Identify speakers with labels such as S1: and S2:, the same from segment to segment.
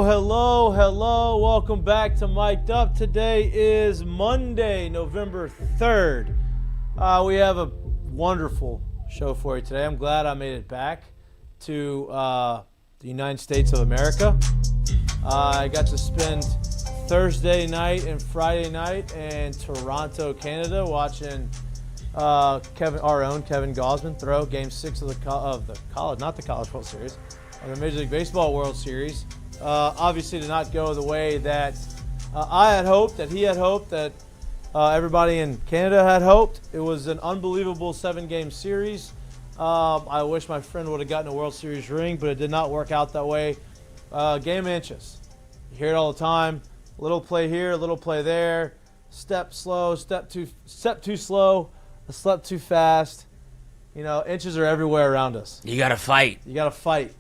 S1: Hello. Welcome back to Mik'd. Today is Monday, November 3rd. We have a wonderful show for you today. I'm glad I made it back to the United States of America. I got to spend Thursday night and Friday night in Toronto, Canada, watching our own Kevin Gausman throw Game 6 of the College World Series, of the Major League Baseball World Series. Obviously did not go the way that I had hoped, that he had hoped, that everybody in Canada had hoped. It was an unbelievable 7-game series. I wish my friend would have gotten a World Series ring, but it did not work out that way. Game inches. You hear it all the time. Little play here, little play there. Step slow, step too slow, a step too fast. You know, inches are everywhere around us.
S2: You got to fight.
S1: You got to fight.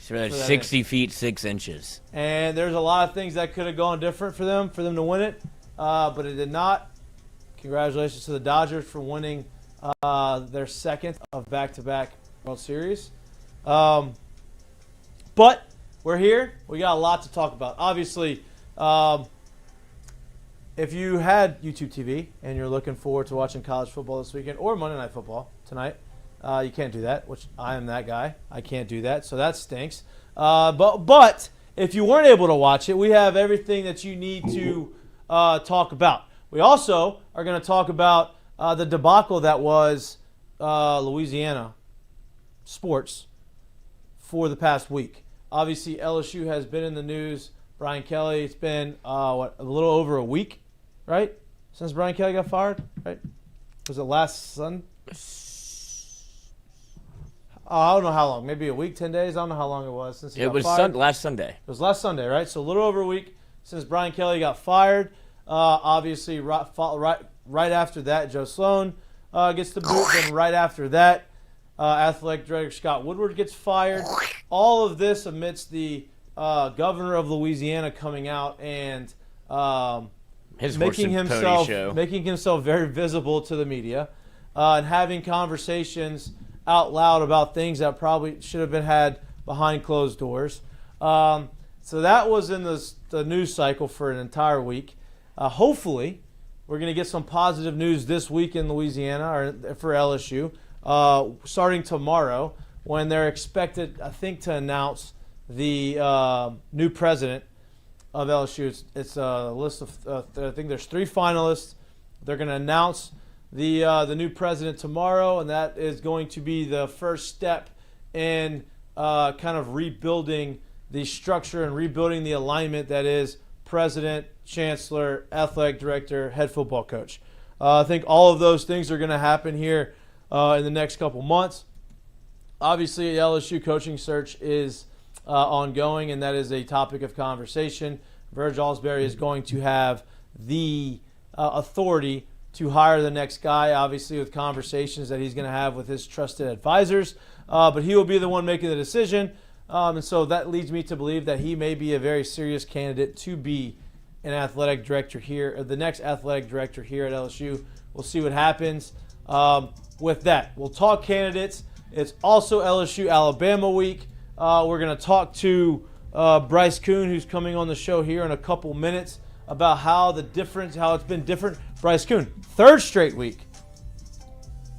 S2: So 60 feet, 6 inches.
S1: And there's a lot of things that could have gone different for them to win it, but it did not. Congratulations to the Dodgers for winning their second of back-to-back World Series. But we're here. We got a lot to talk about. Obviously, if you had YouTube TV and you're looking forward to watching college football this weekend or Monday Night Football tonight, you can't do that, which I am that guy. I can't do that, so that stinks. But if you weren't able to watch it, we have everything that you need to talk about. We also are going to talk about the debacle that was Louisiana sports for the past week. Obviously, LSU has been in the news. Brian Kelly, it's been a little over a week, right, since Brian Kelly got fired, right? Was it last Sunday? I don't know how long. Maybe a week, 10 days. I don't know how long it was since he got fired.
S2: Last Sunday.
S1: It was last Sunday, right? So a little over a week since Brian Kelly got fired. Obviously, right after that, Joe Sloan gets the boot. Then right after that, athletic director Scott Woodward gets fired. All of this amidst the governor of Louisiana coming out and making himself very visible to the media and having conversations out loud about things that probably should have been had behind closed doors. So that was in the news cycle for an entire week. Hopefully, we're going to get some positive news this week in Louisiana or for LSU, starting tomorrow when they're expected, I think, to announce the new president of LSU. It's a list of, I think there's 3 finalists. They're going to announce the new president tomorrow, and that is going to be the first step in kind of rebuilding the structure and rebuilding the alignment that is president, chancellor, athletic director, head football coach. I think all of those things are going to happen here in the next couple months. Obviously, the LSU coaching search is ongoing, and that is a topic of conversation. Verge Osbury is going to have the authority to hire the next guy, obviously with conversations that he's going to have with his trusted advisors. But he will be the one making the decision. And so that leads me to believe that he may be a very serious candidate to be an athletic director here, or the next athletic director here at LSU. We'll see what happens with that. We'll talk candidates. It's also LSU Alabama week. We're going to talk to Bryce Coon, who's coming on the show here in a couple minutes, about how it's been different. Bryce Coon, 3rd straight week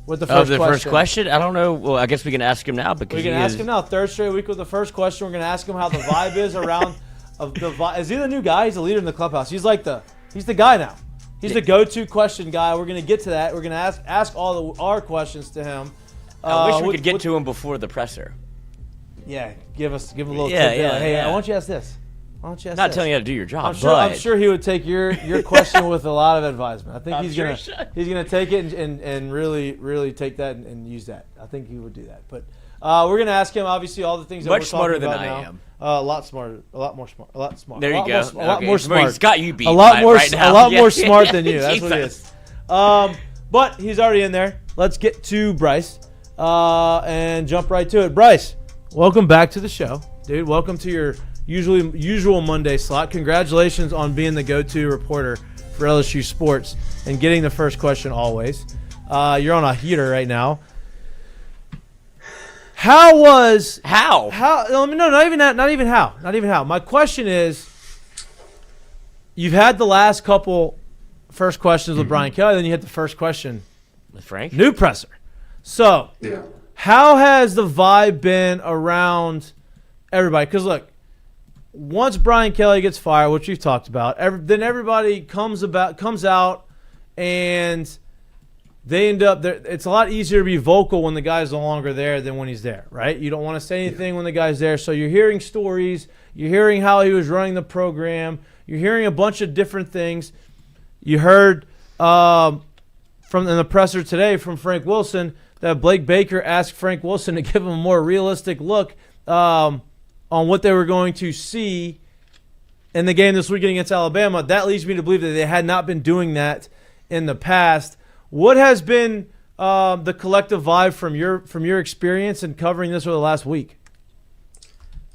S1: with the first question.
S2: First question? I don't know. Well, I guess we can ask him now. Because
S1: we can ask him now. 3rd straight week with the first question. We're going to ask him how the vibe is around. Is he the new guy? He's the leader in the clubhouse. He's the guy now. He's the go-to question guy. We're going to get to that. We're going to ask all our questions to him.
S2: I wish we could get to him before the presser.
S1: Yeah, give him a little tip. Hey, I want you to ask this. Why don't you ask
S2: Not
S1: this?
S2: telling you how to do your job.
S1: I'm sure he would take your question with a lot of advisement. I think he's gonna take it and really take that and use that. I think he would do that. But we're gonna ask him obviously all the things that we're talking about now. Much smarter than I am. A lot smarter. A lot more smart. A lot smart.
S2: There you go.
S1: A lot more smart.
S2: He's got you beat.
S1: A lot more.
S2: Right now.
S1: A lot more smart than you. That's what it is. But he's already in there. Let's get to Bryce and jump right to it. Bryce, welcome back to the show, dude. Welcome to your usual Monday slot. Congratulations on being the go-to reporter for LSU sports and getting the first question always. You're on a heater right now. How? No, not even that. Not even how. My question is, you've had the last couple first questions with Brian Kelly, then you had the first question
S2: with Frank,
S1: new presser. So, how has the vibe been around everybody? Because look, once Brian Kelly gets fired, which we've talked about, then everybody comes out, and they end up there. It's a lot easier to be vocal when the guy's no longer there than when he's there, right? You don't want to say anything when the guy's there. So you're hearing stories, you're hearing how he was running the program, you're hearing a bunch of different things. You heard from in the presser today from Frank Wilson that Blake Baker asked Frank Wilson to give him a more realistic look on what they were going to see in the game this weekend against Alabama. That leads me to believe that they had not been doing that in the past. What has been the collective vibe from your experience in covering this over the last week?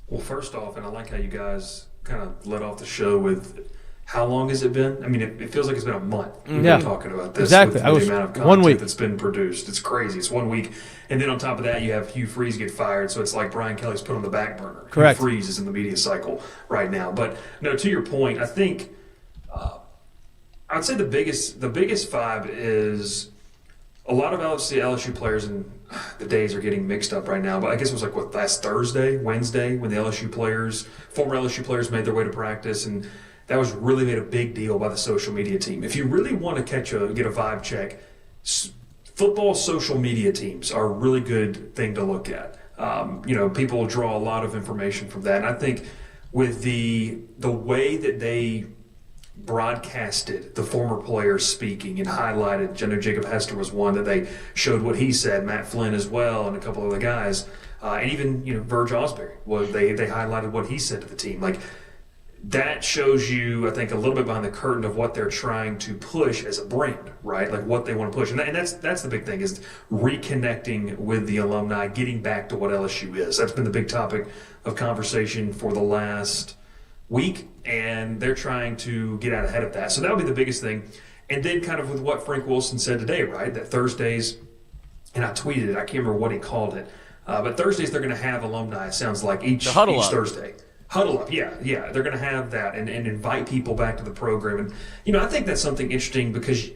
S3: Well, first off, and I like how you guys kind of led off the show with how long has it been? I mean, it feels like it's been a month. We've been talking about this.
S1: Exactly.
S3: With the amount of content that's been produced. It's crazy. It's 1 week. And then on top of that, you have Hugh Freeze get fired. So it's like Brian Kelly's put on the back burner.
S1: Correct.
S3: Hugh Freeze is in the media cycle right now. But no, to your point, I think I'd say the biggest vibe is a lot of LSU players, and the days are getting mixed up right now, but I guess it was like, last Wednesday, when the former LSU players made their way to practice, and that was really made a big deal by the social media team. If you really want to get a vibe check, football social media teams are a really good thing to look at. People draw a lot of information from that, and I think with the way that they broadcasted the former players speaking and highlighted, I know Jacob Hester was one that they showed what he said, Matt Flynn as well, and a couple other guys, and even Verge Osbury, they highlighted what he said to the team. Like, that shows you, I think, a little bit behind the curtain of what they're trying to push as a brand, right? Like what they want to push, and that's the big thing, is reconnecting with the alumni, getting back to what LSU is. That's been the big topic of conversation for the last week, and they're trying to get out ahead of that. So that'll be the biggest thing. And then kind of with what Frank Wilson said today, right? That Thursdays, and I tweeted it, I can't remember what he called it, but Thursdays they're going to have alumni, it sounds like, each Thursday. Huddle up, yeah. They're going to have that and invite people back to the program. And, I think that's something interesting because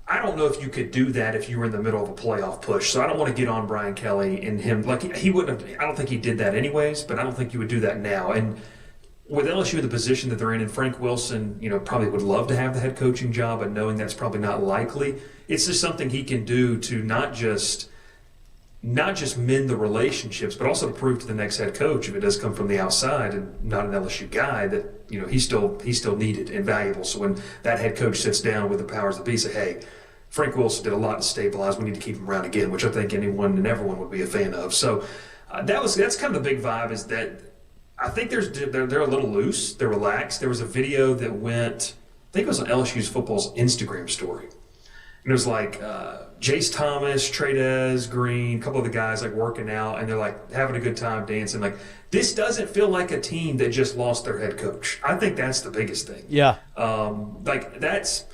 S3: I don't know if you could do that if you were in the middle of a playoff push. So I don't want to get on Brian Kelly and him. Like, he wouldn't have, I don't think he did that anyways, but I don't think you would do that now. And with LSU in the position that they're in, and Frank Wilson, probably would love to have the head coaching job, but knowing that's probably not likely, it's just something he can do to not just mend the relationships, but also to prove to the next head coach, if it does come from the outside and not an LSU guy, that he's still needed and valuable. So when that head coach sits down with the powers that be, say, hey, Frank Wilson did a lot to stabilize. We need to keep him around again, which I think anyone and everyone would be a fan of. So that's kind of the big vibe, is that I think they're a little loose, they're relaxed. There was a video that went, I think it was on LSU's football's Instagram story. And it was like Jace Thomas, Tradez Green, a couple of the guys like working out, and they're like having a good time dancing. Like, this doesn't feel like a team that just lost their head coach. I think that's the biggest thing.
S1: Yeah.
S3: Like that's,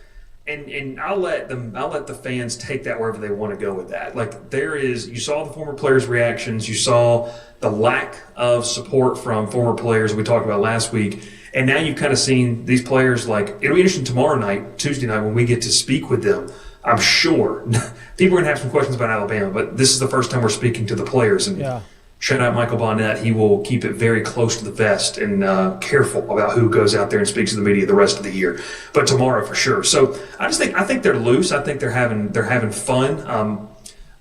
S3: and I'll let the fans take that wherever they want to go with that. Like, you saw the former players' reactions, you saw the lack of support from former players we talked about last week. And now you've kind of seen these players, like, it'll be interesting tomorrow night, Tuesday night, when we get to speak with them. I'm sure people are going to have some questions about Alabama, but this is the first time we're speaking to the players. And shout out Michael Bonnet. He will keep it very close to the vest and careful about who goes out there and speaks to the media the rest of the year. But tomorrow for sure. So I think they're loose. I think they're having fun.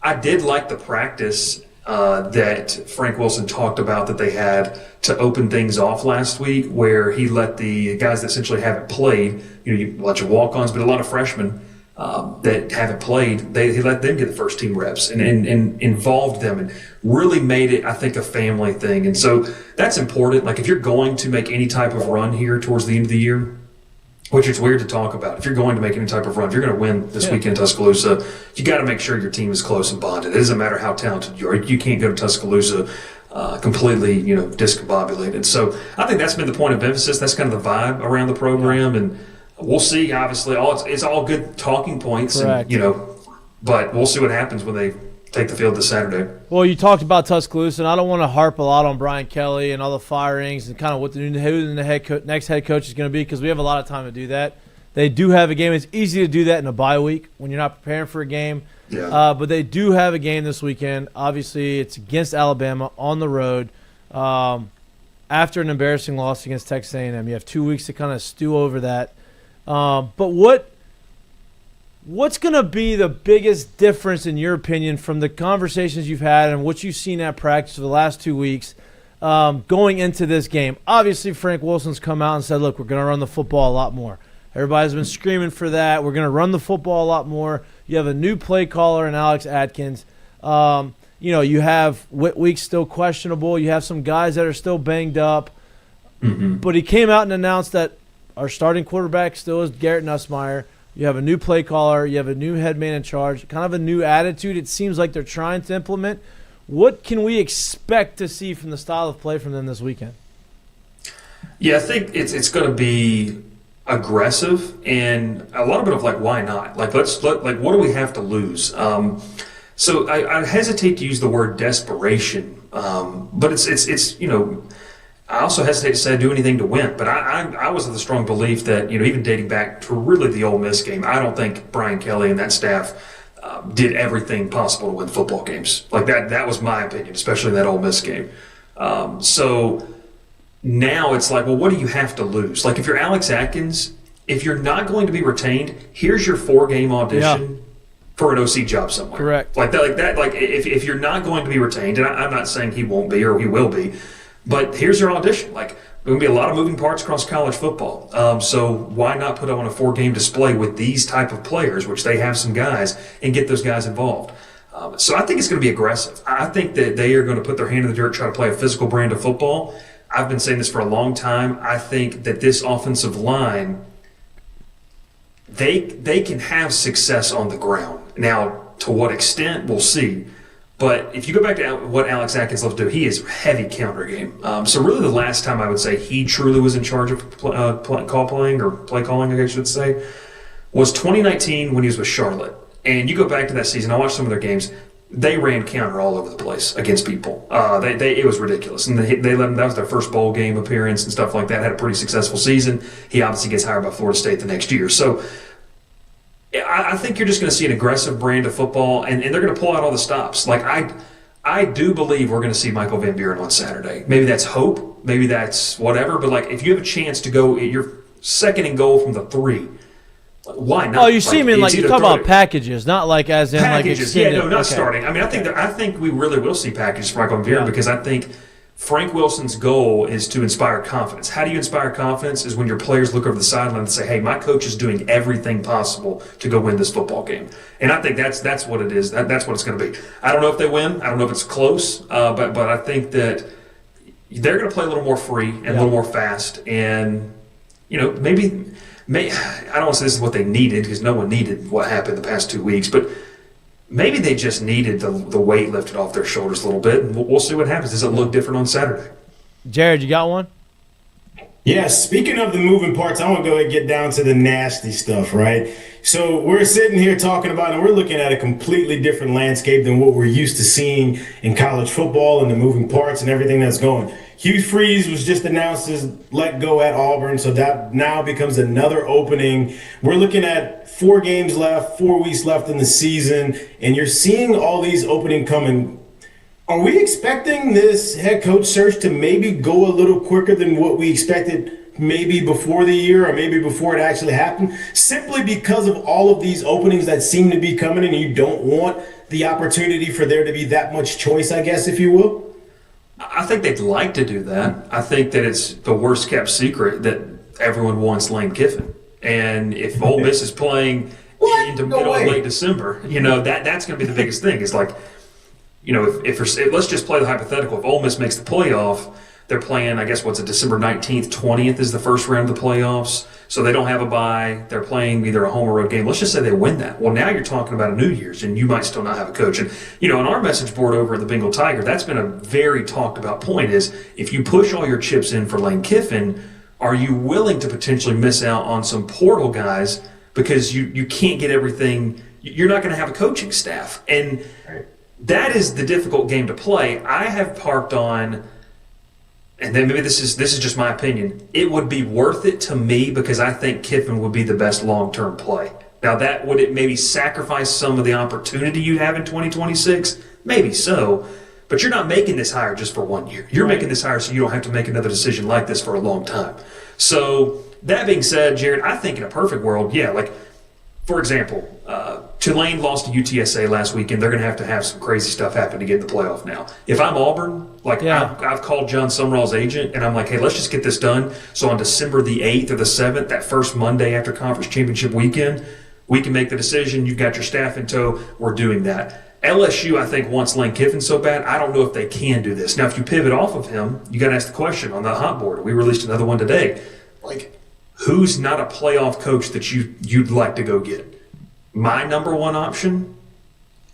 S3: I did like the practice that Frank Wilson talked about that they had to open things off last week, where he let the guys that essentially haven't played, a bunch of walk-ons, but a lot of freshmen that haven't played, he let them get the first team reps and involved them and really made it, I think, a family thing. And so that's important. Like, if you're going to make any type of run here towards the end of the year, which is weird to talk about, if you're going to make any type of run, if you're going to win this weekend in Tuscaloosa, you got to make sure your team is close and bonded. It doesn't matter how talented you are. You can't go to Tuscaloosa completely, discombobulated. So I think that's been the point of emphasis. That's kind of the vibe around the program. And we'll see, obviously, it's all good talking points, and, but we'll see what happens when they take the field this Saturday.
S1: Well, you talked about Tuscaloosa, and I don't want to harp a lot on Brian Kelly and all the firings and kind of what who the next head coach is going to be, because we have a lot of time to do that. They do have a game. It's easy to do that in a bye week when you're not preparing for a game.
S3: Yeah.
S1: But they do have a game this weekend. Obviously, it's against Alabama on the road. After an embarrassing loss against Texas A&M, you have 2 weeks to kind of stew over that. But what's going to be the biggest difference, in your opinion, from the conversations you've had and what you've seen at practice for the last 2 weeks going into this game? Obviously, Frank Wilson's come out and said, look, we're going to run the football a lot more. Everybody's been screaming for that. We're going to run the football a lot more. You have a new play caller in Alex Atkins. You have Whitweek still questionable. You have some guys that are still banged up.
S3: Mm-hmm.
S1: But he came out and announced that our starting quarterback still is Garrett Nussmeier. You have a new play caller. You have a new head man in charge. Kind of a new attitude it seems like they're trying to implement. What can we expect to see from the style of play from them this weekend?
S3: Yeah, I think it's going to be aggressive and a little bit of why not? What do we have to lose? So I hesitate to use the word desperation, but it's I also hesitate to say do anything to win. But I was of the strong belief that even dating back to really the Ole Miss game, I don't think Brian Kelly and that staff did everything possible to win football games. That was my opinion, especially in that Ole Miss game. So now it's what do you have to lose? If you're Alex Atkins, if you're not going to be retained, here's your 4-game audition for an OC job somewhere.
S1: Correct.
S3: If you're not going to be retained, and I'm not saying he won't be or he will be, but here's your audition. There's going to be a lot of moving parts across college football. So why not put on a 4-game display with these type of players, which they have some guys, and get those guys involved? So I think it's going to be aggressive. I think that they are going to put their hand in the dirt, try to play a physical brand of football. I've been saying this for a long time. I think that this offensive line, they can have success on the ground. Now, to what extent, we'll see. But if you go back to what Alex Atkins loves to do, he is heavy counter game. So really the last time I would say he truly was in charge of play calling, I guess you should say, was 2019 when he was with Charlotte. And you go back to that season, I watched some of their games. They ran counter all over the place against people. It was ridiculous. And they let them, that was their first bowl game appearance and stuff like that. Had a pretty successful season. He obviously gets hired by Florida State the next year. So I think you're just going to see an aggressive brand of football, and they're going to pull out all the stops. I do believe we're going to see Michael Van Buren on Saturday. Maybe that's hope. Maybe that's whatever. But, if you have a chance to go, you're second and goal from the 3, why not?
S1: Oh, you see him in you're talking about packages, not as in
S3: packages.
S1: Extended.
S3: Not starting. I mean, I think we really will see packages for Michael Van Buren because I think Frank Wilson's goal is to inspire confidence. How do you inspire confidence? Is when your players look over the sideline and say, "Hey, my coach is doing everything possible to go win this football game." And I think that's what it is. That's what it's going to be. I don't know if they win. I don't know if it's close. But I think that they're going to play a little more free and a little more fast. And maybe. I don't want to say this is what they needed because no one needed what happened the past 2 weeks, but maybe they just needed the weight lifted off their shoulders a little bit, and we'll see what happens. Does it look different on Saturday?
S1: Jared, you got one?
S4: Yeah, speaking of the moving parts, I want to go ahead and get down to the nasty stuff, right? So we're sitting here talking about, and we're looking at a completely different landscape than what we're used to seeing in college football and the moving parts and everything that's going. Hugh Freeze was just announced as let go at Auburn, so that now becomes another opening. We're looking at 4 games left, 4 weeks left in the season, and you're seeing all these openings coming. Are we expecting this head coach search to maybe go a little quicker than what we expected maybe before the year or maybe before it actually happened? Simply because of all of these openings that seem to be coming and you don't want the opportunity for there to be that much choice, I guess, if you will?
S3: I think they'd like to do that. I think that it's the worst kept secret that everyone wants Lane Kiffin. And if Ole Miss is playing into late December, that's going to be the biggest thing. It's if let's just play the hypothetical. If Ole Miss makes the playoff, they're playing, I guess, December 19th, 20th is the first round of the playoffs. So they don't have a bye. They're playing either a home or road game. Let's just say they win that. Well, now you're talking about a New Year's, and you might still not have a coach. And, on our message board over at the Bengal Tiger, that's been a very talked about point is if you push all your chips in for Lane Kiffin, are you willing to potentially miss out on some portal guys because you can't get everything? You're not going to have a coaching staff. And that is the difficult game to play. I have parked on, and then maybe this is just my opinion, it would be worth it to me because I think Kiffin would be the best long-term play. Now, would it maybe sacrifice some of the opportunity you have in 2026? Maybe so. But you're not making this hire just for 1 year. You're making this hire so you don't have to make another decision like this for a long time. So that being said, Jared, I think in a perfect world, yeah, like, for example, Tulane lost to UTSA last weekend. They're going to have some crazy stuff happen to get in the playoff now. If I'm Auburn, I've called John Sumrall's agent, and I'm like, hey, let's just get this done. So on December the 8th or the 7th, that first Monday after conference championship weekend, we can make the decision. You've got your staff in tow. We're doing that. LSU, I think, wants Lane Kiffin so bad. I don't know if they can do this. Now, if you pivot off of him, you got to ask the question on the hot board. We released another one today. Like, who's not a playoff coach that you'd like to go get? My number one option,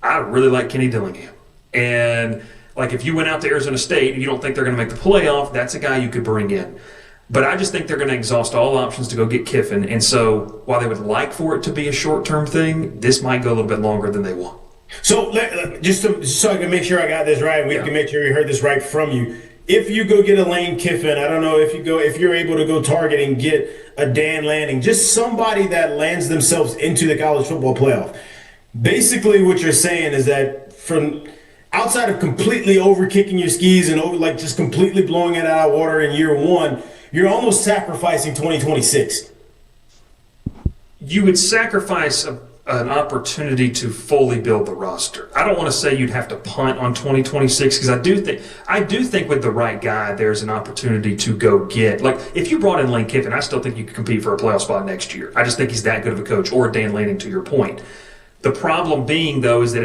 S3: I really like Kenny Dillingham. And, like, if you went out to Arizona State and you don't think they're going to make the playoff, that's a guy you could bring in. But I just think they're going to exhaust all options to go get Kiffin. And so while they would like for it to be a short-term thing, this might go a little bit longer than they want.
S4: So just so I can make sure I got this right, we can make sure we heard this right from you. If you go get a Lane Kiffin, I don't know if you're able to go target and get a Dan Lanning, just somebody that lands themselves into the college football playoff. Basically, what you're saying is that from outside of completely over-kicking your skis and just completely blowing it out of water in year one, you're almost sacrificing 2026.
S3: You would sacrifice an opportunity to fully build the roster. I don't want to say you'd have to punt on 2026 because I do think with the right guy, there's an opportunity to go get. Like, if you brought in Lane Kiffin, I still think you could compete for a playoff spot next year. I just think he's that good of a coach, or Dan Lanning, to your point. The problem being, though, is that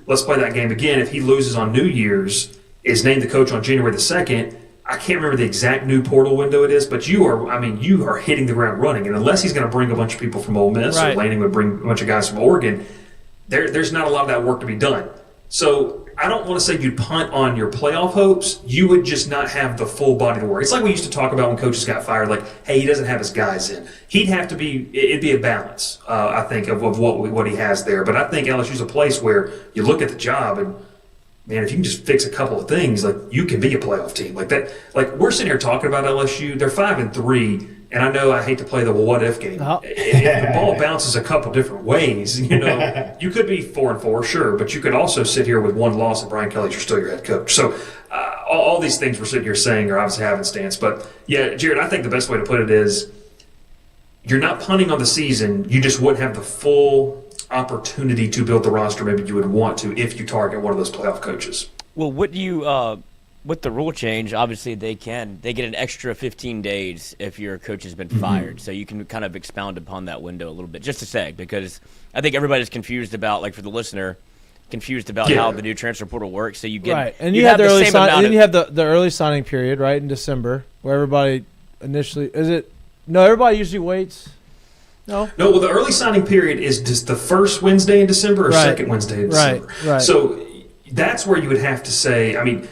S3: let's play that game again, if he loses on New Year's, is named the coach on January the 2nd, I can't remember the exact new portal window it is, but you are hitting the ground running. And unless he's going to bring a bunch of people from Ole Miss, or Lanning would bring a bunch of guys from Oregon, there's not a lot of that work to be done. So I don't want to say you'd punt on your playoff hopes. You would just not have the full body of work. It's like we used to talk about when coaches got fired, like, hey, he doesn't have his guys in. It'd be a balance, I think, of what he has there. But I think LSU's a place where you look at the job and, man, if you can just fix a couple of things, like, you can be a playoff team like that. Like, we're sitting here talking about LSU. They're 5-3, and I know I hate to play the what if game. If the ball bounces a couple different ways, you could be 4-4, sure, but you could also sit here with one loss and Brian Kelly's still your head coach. So all these things we're sitting here saying are obviously happenstance. But yeah, Jared, I think the best way to put it is you're not punting on the season. You just wouldn't have the full opportunity to build the roster maybe you would want to if you target one of those playoff coaches.
S2: Well, what do you with the rule change, obviously they get an extra 15 days if your coach has been fired. So you can kind of expound upon that window a little bit, just to say, because I think everybody's confused about, like, for the listener, how the new transfer portal works. So you get
S1: right, and you have the early signing. Then you have the early signing period, right, in December, where everybody initially everybody usually waits. No, well,
S3: the early signing period is just the first Wednesday in December or second Wednesday in December.
S1: Right.
S3: So that's where you would have to say, I mean,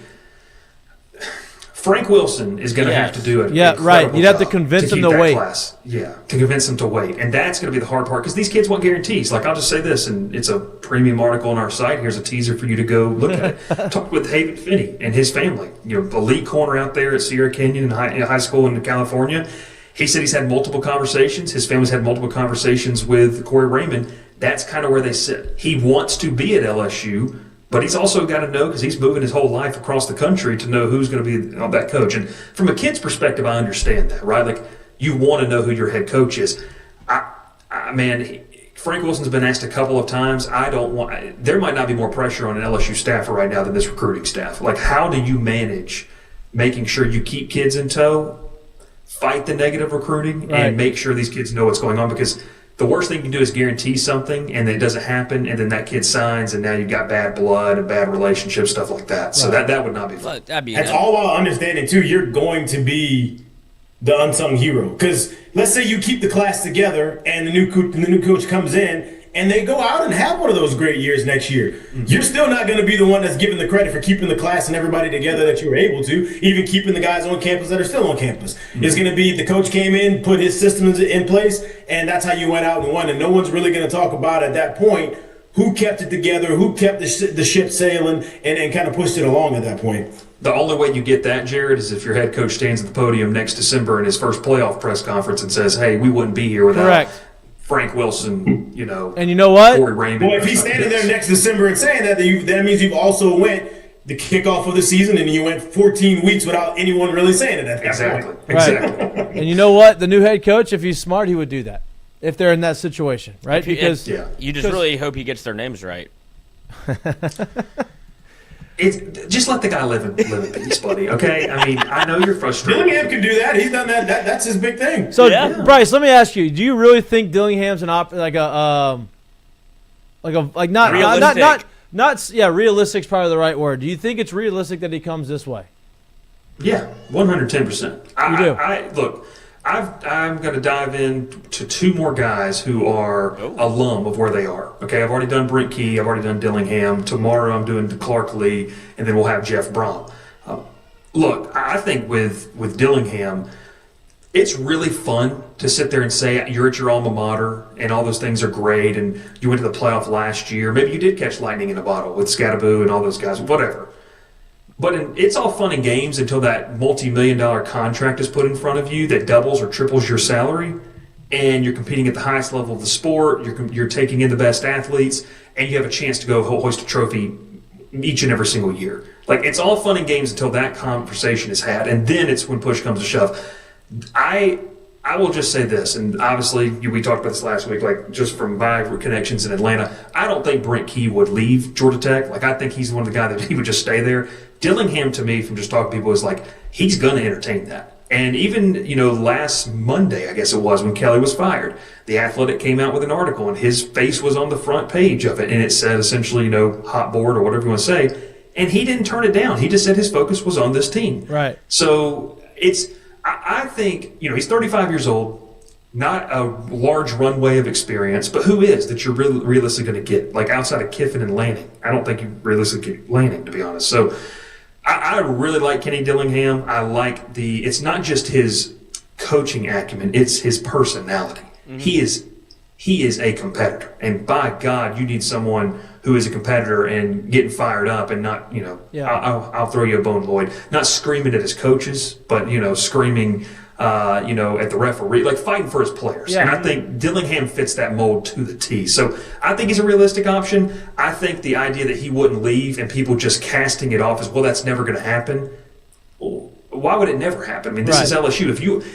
S3: Frank Wilson is going to have to do it.
S1: Yeah, right. You'd have to convince him to wait.
S3: To convince them to wait. And that's going to be the hard part because these kids want guarantees. Like, I'll just say this, and it's a premium article on our site. Here's a teaser for you to go look at it. Talked with Haven Finney and his family, elite corner out there at Sierra Canyon in high school in California. He said he's had multiple conversations. His family's had multiple conversations with Corey Raymond. That's kind of where they sit. He wants to be at LSU, but he's also got to know, because he's moving his whole life across the country, to know who's going to be that coach. And from a kid's perspective, I understand that, right? Like, you want to know who your head coach is. Man, Frank Wilson's been asked a couple of times. There might not be more pressure on an LSU staffer right now than this recruiting staff. Like, how do you manage making sure you keep kids in tow, fight the negative recruiting, and make sure these kids know what's going on? Because the worst thing you can do is guarantee something and it doesn't happen, and then that kid signs, and now you've got bad blood and bad relationships, stuff like that. So that would not be fun.
S4: That's all while understanding, too, you're going to be the unsung hero. Because let's say you keep the class together and the new coach comes in and they go out and have one of those great years next year. Mm-hmm. You're still not going to be the one that's given the credit for keeping the class and everybody together that you were able to, even keeping the guys on campus that are still on campus. Mm-hmm. It's going to be the coach came in, put his systems in place, and that's how you went out and won. And no one's really going to talk about at that point who kept it together, who kept the ship sailing, and kind of pushed it along at that point.
S3: The only way you get that, Jared, is if your head coach stands at the podium next December in his first playoff press conference and says, "Hey, we wouldn't be here without Frank Wilson."
S1: And you know what?
S3: Corey Raymond.
S4: Well, if he's standing there next December and saying that, that means you've also went the kickoff of the season and you went 14 weeks without anyone really saying it at that point.
S3: Exactly.
S1: And you know what? The new head coach, if he's smart, he would do that if they're in that situation, right? Because
S2: you just really hope he gets their names right.
S3: Just let the guy live in peace, buddy. Okay, I mean, I know you're frustrated.
S4: Dillingham can do that. He's done that. That's his big thing.
S1: So, Bryce, let me ask you: do you really think Dillingham's not realistic's probably the right word. Do you think it's realistic that he comes this way?
S3: Yeah, 110%.
S1: You do.
S3: Look. I'm going to dive into two more guys who are alum of where they are. Okay, I've already done Brent Key. I've already done Dillingham. Tomorrow I'm doing Clark Lee, and then we'll have Jeff Brom. Look, I think with Dillingham, it's really fun to sit there and say you're at your alma mater and all those things are great, and you went to the playoff last year. Maybe you did catch lightning in a bottle with Scattaboo and all those guys, whatever. But it's all fun and games until that multi-million-dollar contract is put in front of you that doubles or triples your salary, and you're competing at the highest level of the sport. You're taking in the best athletes, and you have a chance to go hoist a trophy each and every single year. Like, it's all fun and games until that conversation is had, and then it's when push comes to shove. I will just say this, and obviously we talked about this last week, like just from my connections in Atlanta, I don't think Brent Key would leave Georgia Tech. Like, I think he's one of the guys that he would just stay there. Dillingham, to me, from just talking to people, is like, he's going to entertain that. And even, last Monday, I guess it was, when Kelly was fired, The Athletic came out with an article, and his face was on the front page of it, and it said essentially, hot board or whatever you want to say, and he didn't turn it down. He just said his focus was on this team.
S1: Right.
S3: So I think, he's 35 years old, not a large runway of experience, but who is that you're really realistically going to get? Like, outside of Kiffin and Lanning, I don't think you realistically get Lanning, to be honest. So I really like Kenny Dillingham. I like it's not just his coaching acumen, it's his personality. Mm-hmm. He is a competitor. And by God, you need someone who is a competitor and getting fired up and not, I'll throw you a bone, Lloyd. Not screaming at his coaches, but, screaming, at the referee, like fighting for his players. Yeah. And I think Dillingham fits that mold to the T. So I think he's a realistic option. I think the idea that he wouldn't leave and people just casting it off as, well, that's never going to happen. Well, why would it never happen? I mean, this is LSU.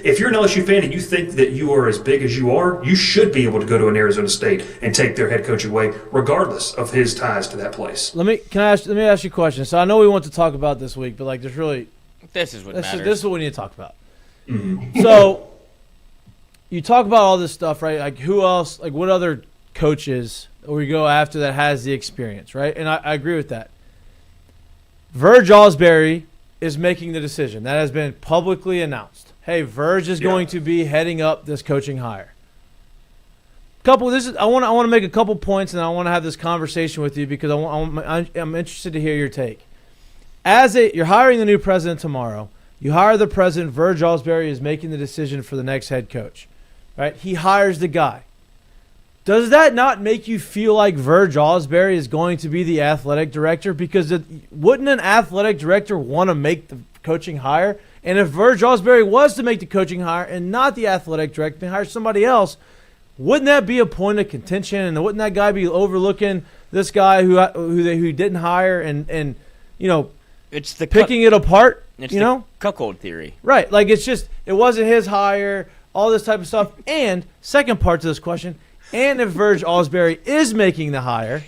S3: If you're an LSU fan and you think that you are as big as you are, you should be able to go to an Arizona State and take their head coach away, regardless of his ties to that place.
S1: Let me ask you a question. So I know we want to talk about this week, but this is what matters. This is what we need to talk about. Mm-hmm. So you talk about all this stuff, right? Like, who else? Like, what other coaches we go after that has the experience, right? And I agree with that. Verge Osbury is making the decision. That has been publicly announced. Hey, Verge is going to be heading up this coaching hire. I want to make a couple points, and I want to have this conversation with you because I'm interested to hear your take. You're hiring the new president tomorrow. You hire the president. Verge Osbury is making the decision for the next head coach, right? He hires the guy. Does that not make you feel like Verge Osbury is going to be the athletic director? Because wouldn't an athletic director want to make the coaching hire? And if Verge Osbury was to make the coaching hire and not the athletic director and hire somebody else, wouldn't that be a point of contention? And wouldn't that guy be overlooking this guy who didn't hire and
S2: it's the
S1: picking it apart?
S2: It's the cuckold theory.
S1: Right. Like, it wasn't his hire, all this type of stuff. And second part to this question, and if Verge Osbury is making the hire,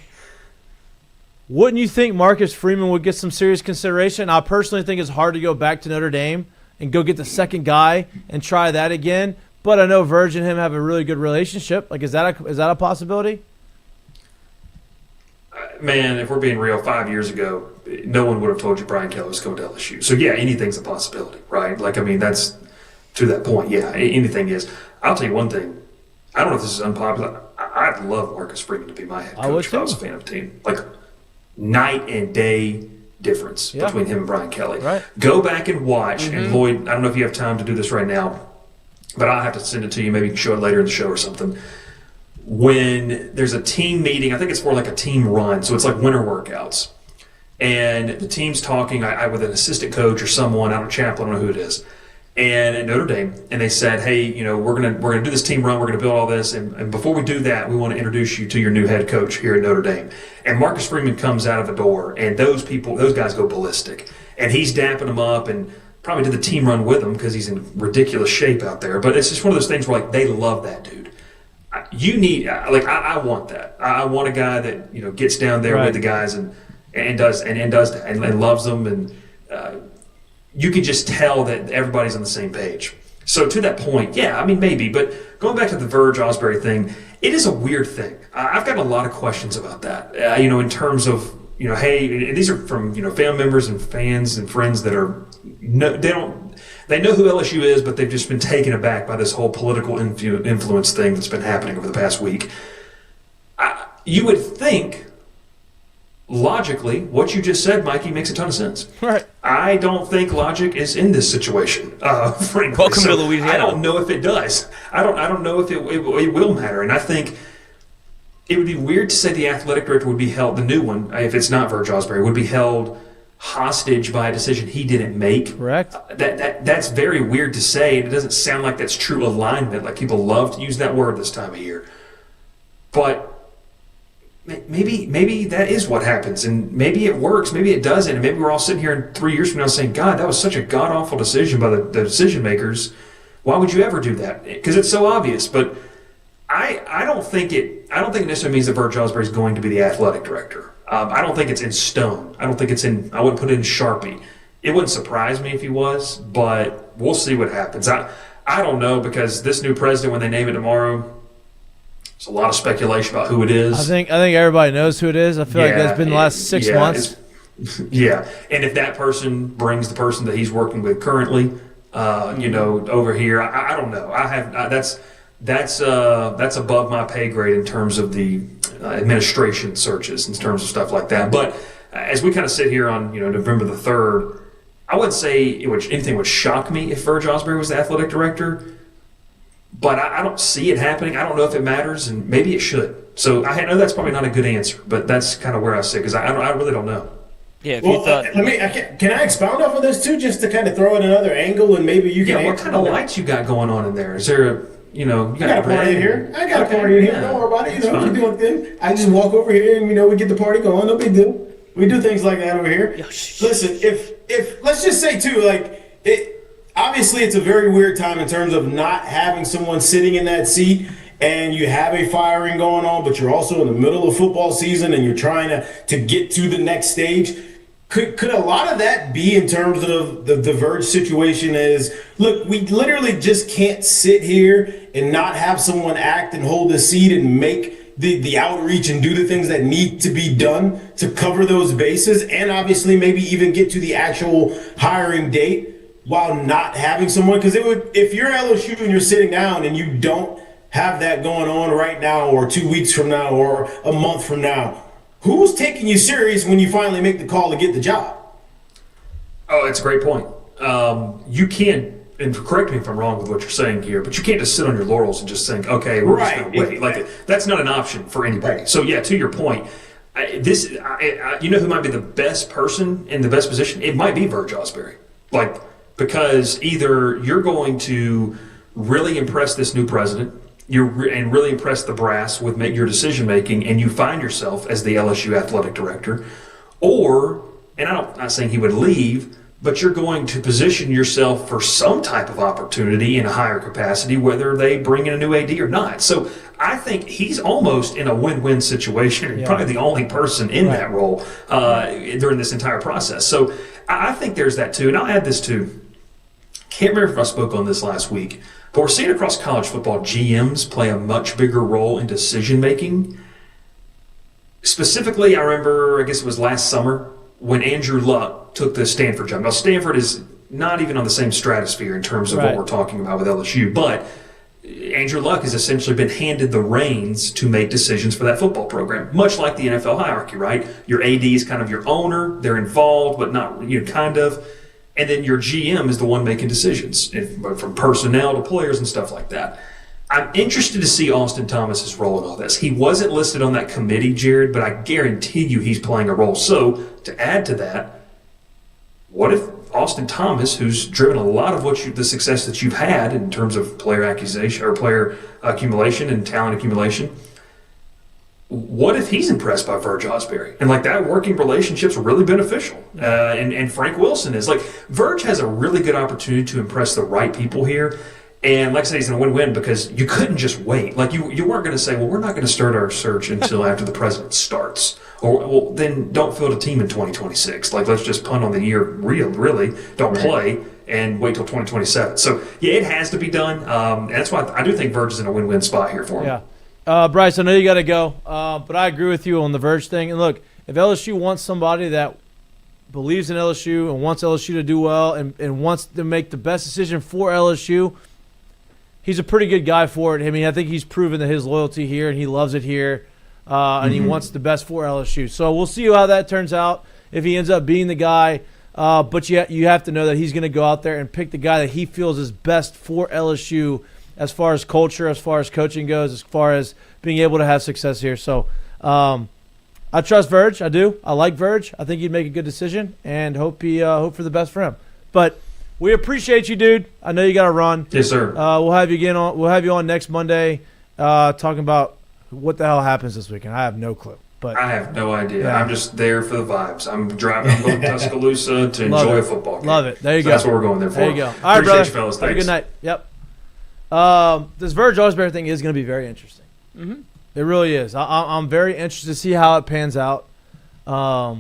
S1: wouldn't you think Marcus Freeman would get some serious consideration? I personally think it's hard to go back to Notre Dame and go get the second guy and try that again. But I know Verge and him have a really good relationship. Like, is that a possibility?
S3: Man, if we're being real, 5 years ago, no one would have told you Brian Kelly was going to LSU. So, yeah, anything's a possibility, right? Like, I mean, that's to that point. Yeah, anything is. I'll tell you one thing. I don't know if this is unpopular. I'd love Marcus Freeman to be my head coach if I was a fan of the team. Like, night and day difference between him and Brian Kelly.
S1: Right.
S3: Go back and watch. Mm-hmm. And, Lloyd, I don't know if you have time to do this right now, but I'll have to send it to you. Maybe you can show it later in the show or something. when there's a team meeting. I think it's for like a team run, so it's like winter workouts, and the team's talking with an assistant coach or someone, I don't know, chaplain, I don't know who it is, and at Notre Dame, and they said, hey, we're gonna do this team run, we're gonna build all this, and before we do that, we want to introduce you to your new head coach here at Notre Dame. And Marcus Freeman comes out of a door, and those guys go ballistic, and he's dapping them up, and probably did the team run with him because he's in ridiculous shape out there. But it's just one of those things where like they love that dude. I want that. I want a guy that gets down there with the guys and does that and loves them, and you can just tell that everybody's on the same page. So to that point, yeah, I mean maybe. But going back to the Verge Osbury thing, it is a weird thing. I've got a lot of questions about that. In terms of hey, and these are from family members and fans and friends that are they know who LSU is, but they've just been taken aback by this whole political influence thing that's been happening over the past week. You would think, logically, what you just said, Mikey, makes a ton of sense.
S1: Right.
S3: I don't think logic is in this situation, frankly.
S2: Welcome to Louisiana.
S3: I don't know if it does. I don't know if it will matter. And I think it would be weird to say the athletic director would be held, the new one, if it's not Verge Osbury, would be held hostage by a decision he didn't make.
S1: Correct.
S3: That's very weird to say. It doesn't sound like that's true alignment. Like people love to use that word this time of year. But maybe that is what happens, and maybe it works, maybe it doesn't, and maybe we're all sitting here in 3 years from now saying, God, that was such a god-awful decision by the decision makers. Why would you ever do that? Because it's so obvious. But I don't think it necessarily means that Verge Osbury is going to be the athletic director. I don't think it's in stone. I wouldn't put it in Sharpie. It wouldn't surprise me if he was, but we'll see what happens. I don't know, because this new president, when they name it tomorrow, there's a lot of speculation about who it is.
S1: I think everybody knows who it is. I feel like that's been the last 6 months.
S3: Yeah, and if that person brings the person that he's working with currently, over here, I don't know. That's above my pay grade in terms of the administration searches, in terms of stuff like that. But as we kind of sit here on November the 3rd, I wouldn't say anything would shock me if Verge Osbury was the athletic director, but I don't see it happening. I don't know if it matters, and maybe it should. So I know that's probably not a good answer, but that's kind of where I sit, because I really don't know.
S2: Yeah,
S4: can I expound off of this too, just to kind of throw in another angle, and maybe you can.
S3: Yeah, what kind of lights you got going on in there? Is there you got a party in here.
S4: I got a party in here. Don't worry about it. We doing things. I just walk over here and we get the party going. No big deal. We do things like that over here. Listen, if let's just say too, obviously it's a very weird time in terms of not having someone sitting in that seat, and you have a firing going on, but you're also in the middle of football season and you're trying to get to the next stage. Could a lot of that be in terms of the Verge situation is, look, we literally just can't sit here and not have someone act and hold the seat and make the outreach and do the things that need to be done to cover those bases, and obviously maybe even get to the actual hiring date while not having someone. Because if you're LSU and you're sitting down and you don't have that going on right now, or 2 weeks from now, or a month from now, who's taking you serious when you finally make the call to get the job?
S3: Oh, that's a great point. You can't, and correct me if I'm wrong with what you're saying here, but you can't just sit on your laurels and just think, okay, we're just going to wait. That's not an option for anybody. Right. So yeah, to your point, who might be the best person in the best position? It might be Verge Osbury. Because either you're going to really impress this new president, and really impress the brass with your decision making, and you find yourself as the LSU athletic director, or, and I'm not saying he would leave, but you're going to position yourself for some type of opportunity in a higher capacity, whether they bring in a new AD or not. So I think he's almost in a win-win situation, and probably the only person in that role during this entire process. So I think there's that too, and I'll add this too. Can't remember if I spoke on this last week, but we're seeing across college football, GMs play a much bigger role in decision-making. Specifically, I remember, I guess it was last summer, when Andrew Luck took the Stanford job. Now, Stanford is not even on the same stratosphere in terms of what we're talking about with LSU, but Andrew Luck has essentially been handed the reins to make decisions for that football program, much like the NFL hierarchy, right? Your AD is kind of your owner. They're involved, but not, kind of. And then your GM is the one making decisions, from personnel to players and stuff like that. I'm interested to see Austin Thomas's role in all this. He wasn't listed on that committee, Jared, but I guarantee you he's playing a role. So to add to that, what if Austin Thomas, who's driven a lot of the success that you've had in terms of player accumulation and talent accumulation, what if he's impressed by Verge Osbury? And like that working relationship's really beneficial. And Frank Wilson is like, Verge has a really good opportunity to impress the right people here. And like I said, he's in a win-win because you couldn't just wait. Like you weren't going to say, well, we're not going to start our search until after the president starts. Or, well, then don't field a team in 2026. Like, let's just punt on the year really. Don't play and wait till 2027. So, yeah, it has to be done. And that's why I do think Verge is in a win-win spot here for him.
S1: Yeah. Bryce, I know you got to go, but I agree with you on the Verge thing. And look, if LSU wants somebody that believes in LSU and wants LSU to do well and wants to make the best decision for LSU, he's a pretty good guy for it. I mean, I think he's proven that his loyalty here and he loves it here, and he wants the best for LSU. So we'll see how that turns out if he ends up being the guy. But you have to know that he's going to go out there and pick the guy that he feels is best for LSU as far as culture, as far as coaching goes, as far as being able to have success here. So I trust Verge. I do. I like Verge. I think he'd make a good decision and hope for the best for him. But we appreciate you, dude. I know you got to run.
S3: Yes, sir.
S1: We'll have you again on. We'll have you on next Monday, talking about what the hell happens this weekend. I have no clue, but
S3: I have no idea.
S1: Yeah.
S3: I'm just there for the vibes. I'm going to Tuscaloosa to enjoy a football game.
S1: Love it. There you go.
S3: That's what we're going there for.
S1: There you go. All right,
S3: Appreciate
S1: brother.
S3: you, fellas.
S1: Have a
S3: Thanks.
S1: good night. Yep. This Verge Osbury thing is going to be very interesting.
S2: Mm-hmm.
S1: It really is. I'm very interested to see how it pans out. But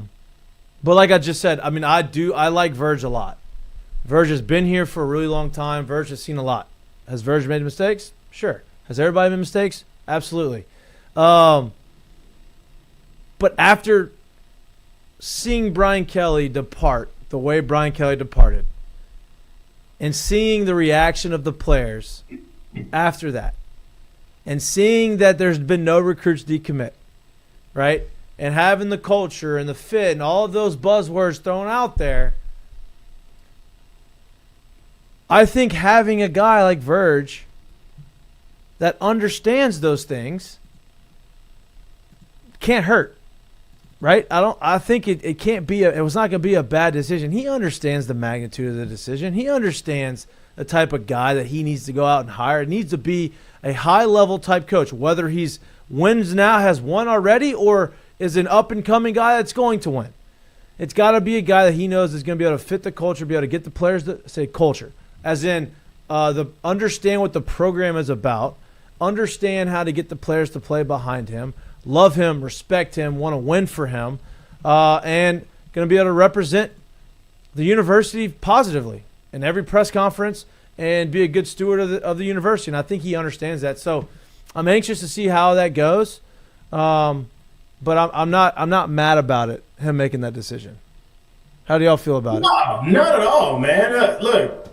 S1: like I just said, I mean, I like Verge a lot. Verge has been here for a really long time. Verge has seen a lot. Has Verge made mistakes? Sure. Has everybody made mistakes? Absolutely. But after seeing Brian Kelly depart the way Brian Kelly departed and seeing the reaction of the players after that and seeing that there's been no recruits decommit, right, and having the culture and the fit and all of those buzzwords thrown out there, I think having a guy like Verge that understands those things can't hurt, right? I think it can't be it was not going to be a bad decision. He understands the magnitude of the decision. He understands the type of guy that he needs to go out and hire. It needs to be a high-level type coach, whether he's wins now, has won already, or is an up-and-coming guy that's going to win. It's got to be a guy that he knows is going to be able to fit the culture, be able to get the players to say culture, as in understand what the program is about, understand how to get the players to play behind him, love him, respect him, want to win for him, and going to be able to represent the university positively in every press conference and be a good steward of the university. And I think he understands that. So I'm anxious to see how that goes. But I'm not mad about it, him making that decision. How do y'all feel about it?
S4: No, not at all, man. Look,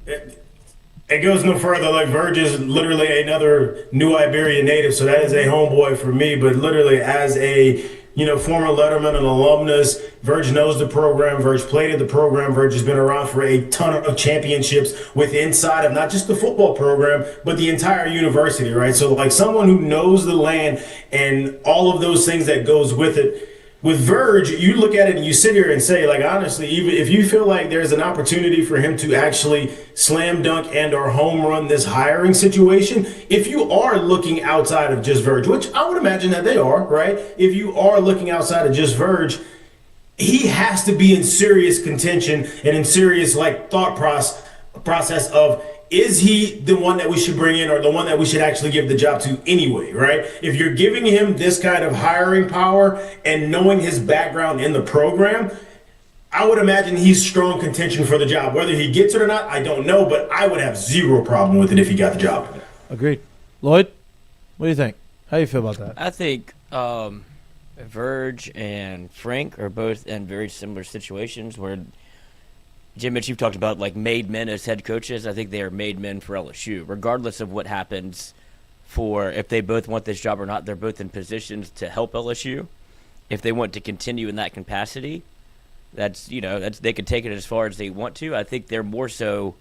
S4: it goes no further. Like, Verge is literally another New Iberian native, so that is a homeboy for me. But literally, as a former Letterman and alumnus, Verge knows the program. Verge played at the program. Verge has been around for a ton of championships with inside of not just the football program, but the entire university, right? So, like, someone who knows the land and all of those things that goes with it. With Verge, you look at it and you sit here and say, like, honestly, even if you feel like there's an opportunity for him to actually slam dunk and or home run this hiring situation, if you are looking outside of just Verge, which I would imagine that they are, right? If you are looking outside of just Verge, he has to be in serious contention and in serious, like, thought process of, is he the one that we should bring in or the one that we should actually give the job to anyway, right? If you're giving him this kind of hiring power and knowing his background in the program, I would imagine he's strong contention for the job. Whether he gets it or not, I don't know, but I would have zero problem with it if he got the job.
S1: Agreed. Lloyd, what do you think? How do you feel about that?
S2: I think Verge and Frank are both in very similar situations where Jim Mitch, you've talked about, like, made men as head coaches. I think they are made men for LSU. Regardless of what happens for if they both want this job or not, they're both in positions to help LSU. If they want to continue in that capacity, that's they can take it as far as they want to. I think they're more so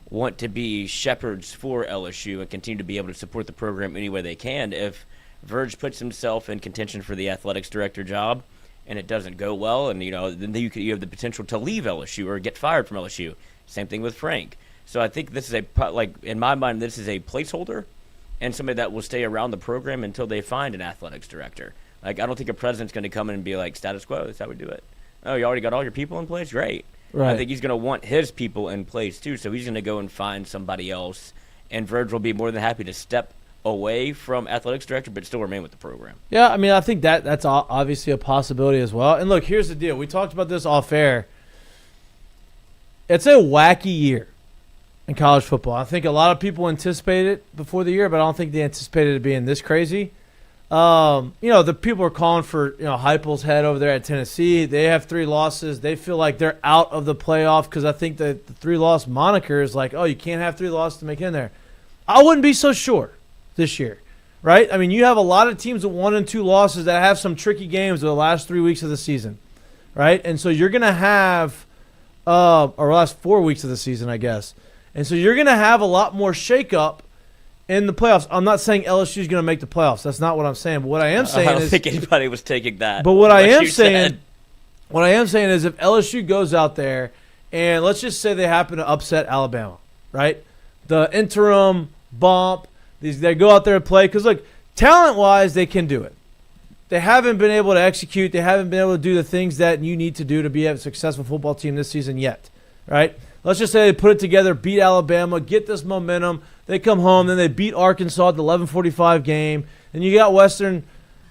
S2: want to be shepherds for LSU and continue to be able to support the program any way they can. If Verge puts himself in contention for the athletics director job and it doesn't go well, and then you have the potential to leave LSU or get fired from LSU. Same thing with Frank. So I think this is in my mind, this is a placeholder and somebody that will stay around the program until they find an athletics director. I don't think a president's going to come in and be like, status quo, that's how we do it. Oh, you already got all your people in place? Great.
S1: Right.
S2: I think he's going to want his people in place too, so he's going to go and find somebody else, and Verge will be more than happy to step away from athletics director but still remain with the program.
S1: Yeah, I mean, I think that's obviously a possibility as well. And look, here's the deal. We talked about this off air. It's a wacky year in college football. I think a lot of people anticipated it before the year, but I don't think they anticipated it being this crazy. The people are calling for, Heupel's head over there at Tennessee. They have 3 losses. They feel like they're out of the playoff because I think the 3-loss moniker is like, oh, you can't have 3 losses to make it in there. I wouldn't be so sure this year, right? I mean, you have a lot of teams with 1 and 2 losses that have some tricky games in the last 3 weeks of the season, right? And so you're going to have or last 4 weeks of the season, I guess. And so you're going to have a lot more shakeup in the playoffs. I'm not saying LSU is going to make the playoffs. That's not what I'm saying. But what I am saying
S2: I don't think anybody was taking that.
S1: But what I am saying is if LSU goes out there and let's just say they happen to upset Alabama, right? The interim bump, they go out there and play because look, talent-wise, they can do it. They haven't been able to execute. They haven't been able to do the things that you need to do to be a successful football team this season yet, right? Let's just say they put it together, beat Alabama, get this momentum. They come home, then they beat Arkansas at the 11:45 game. And you got Western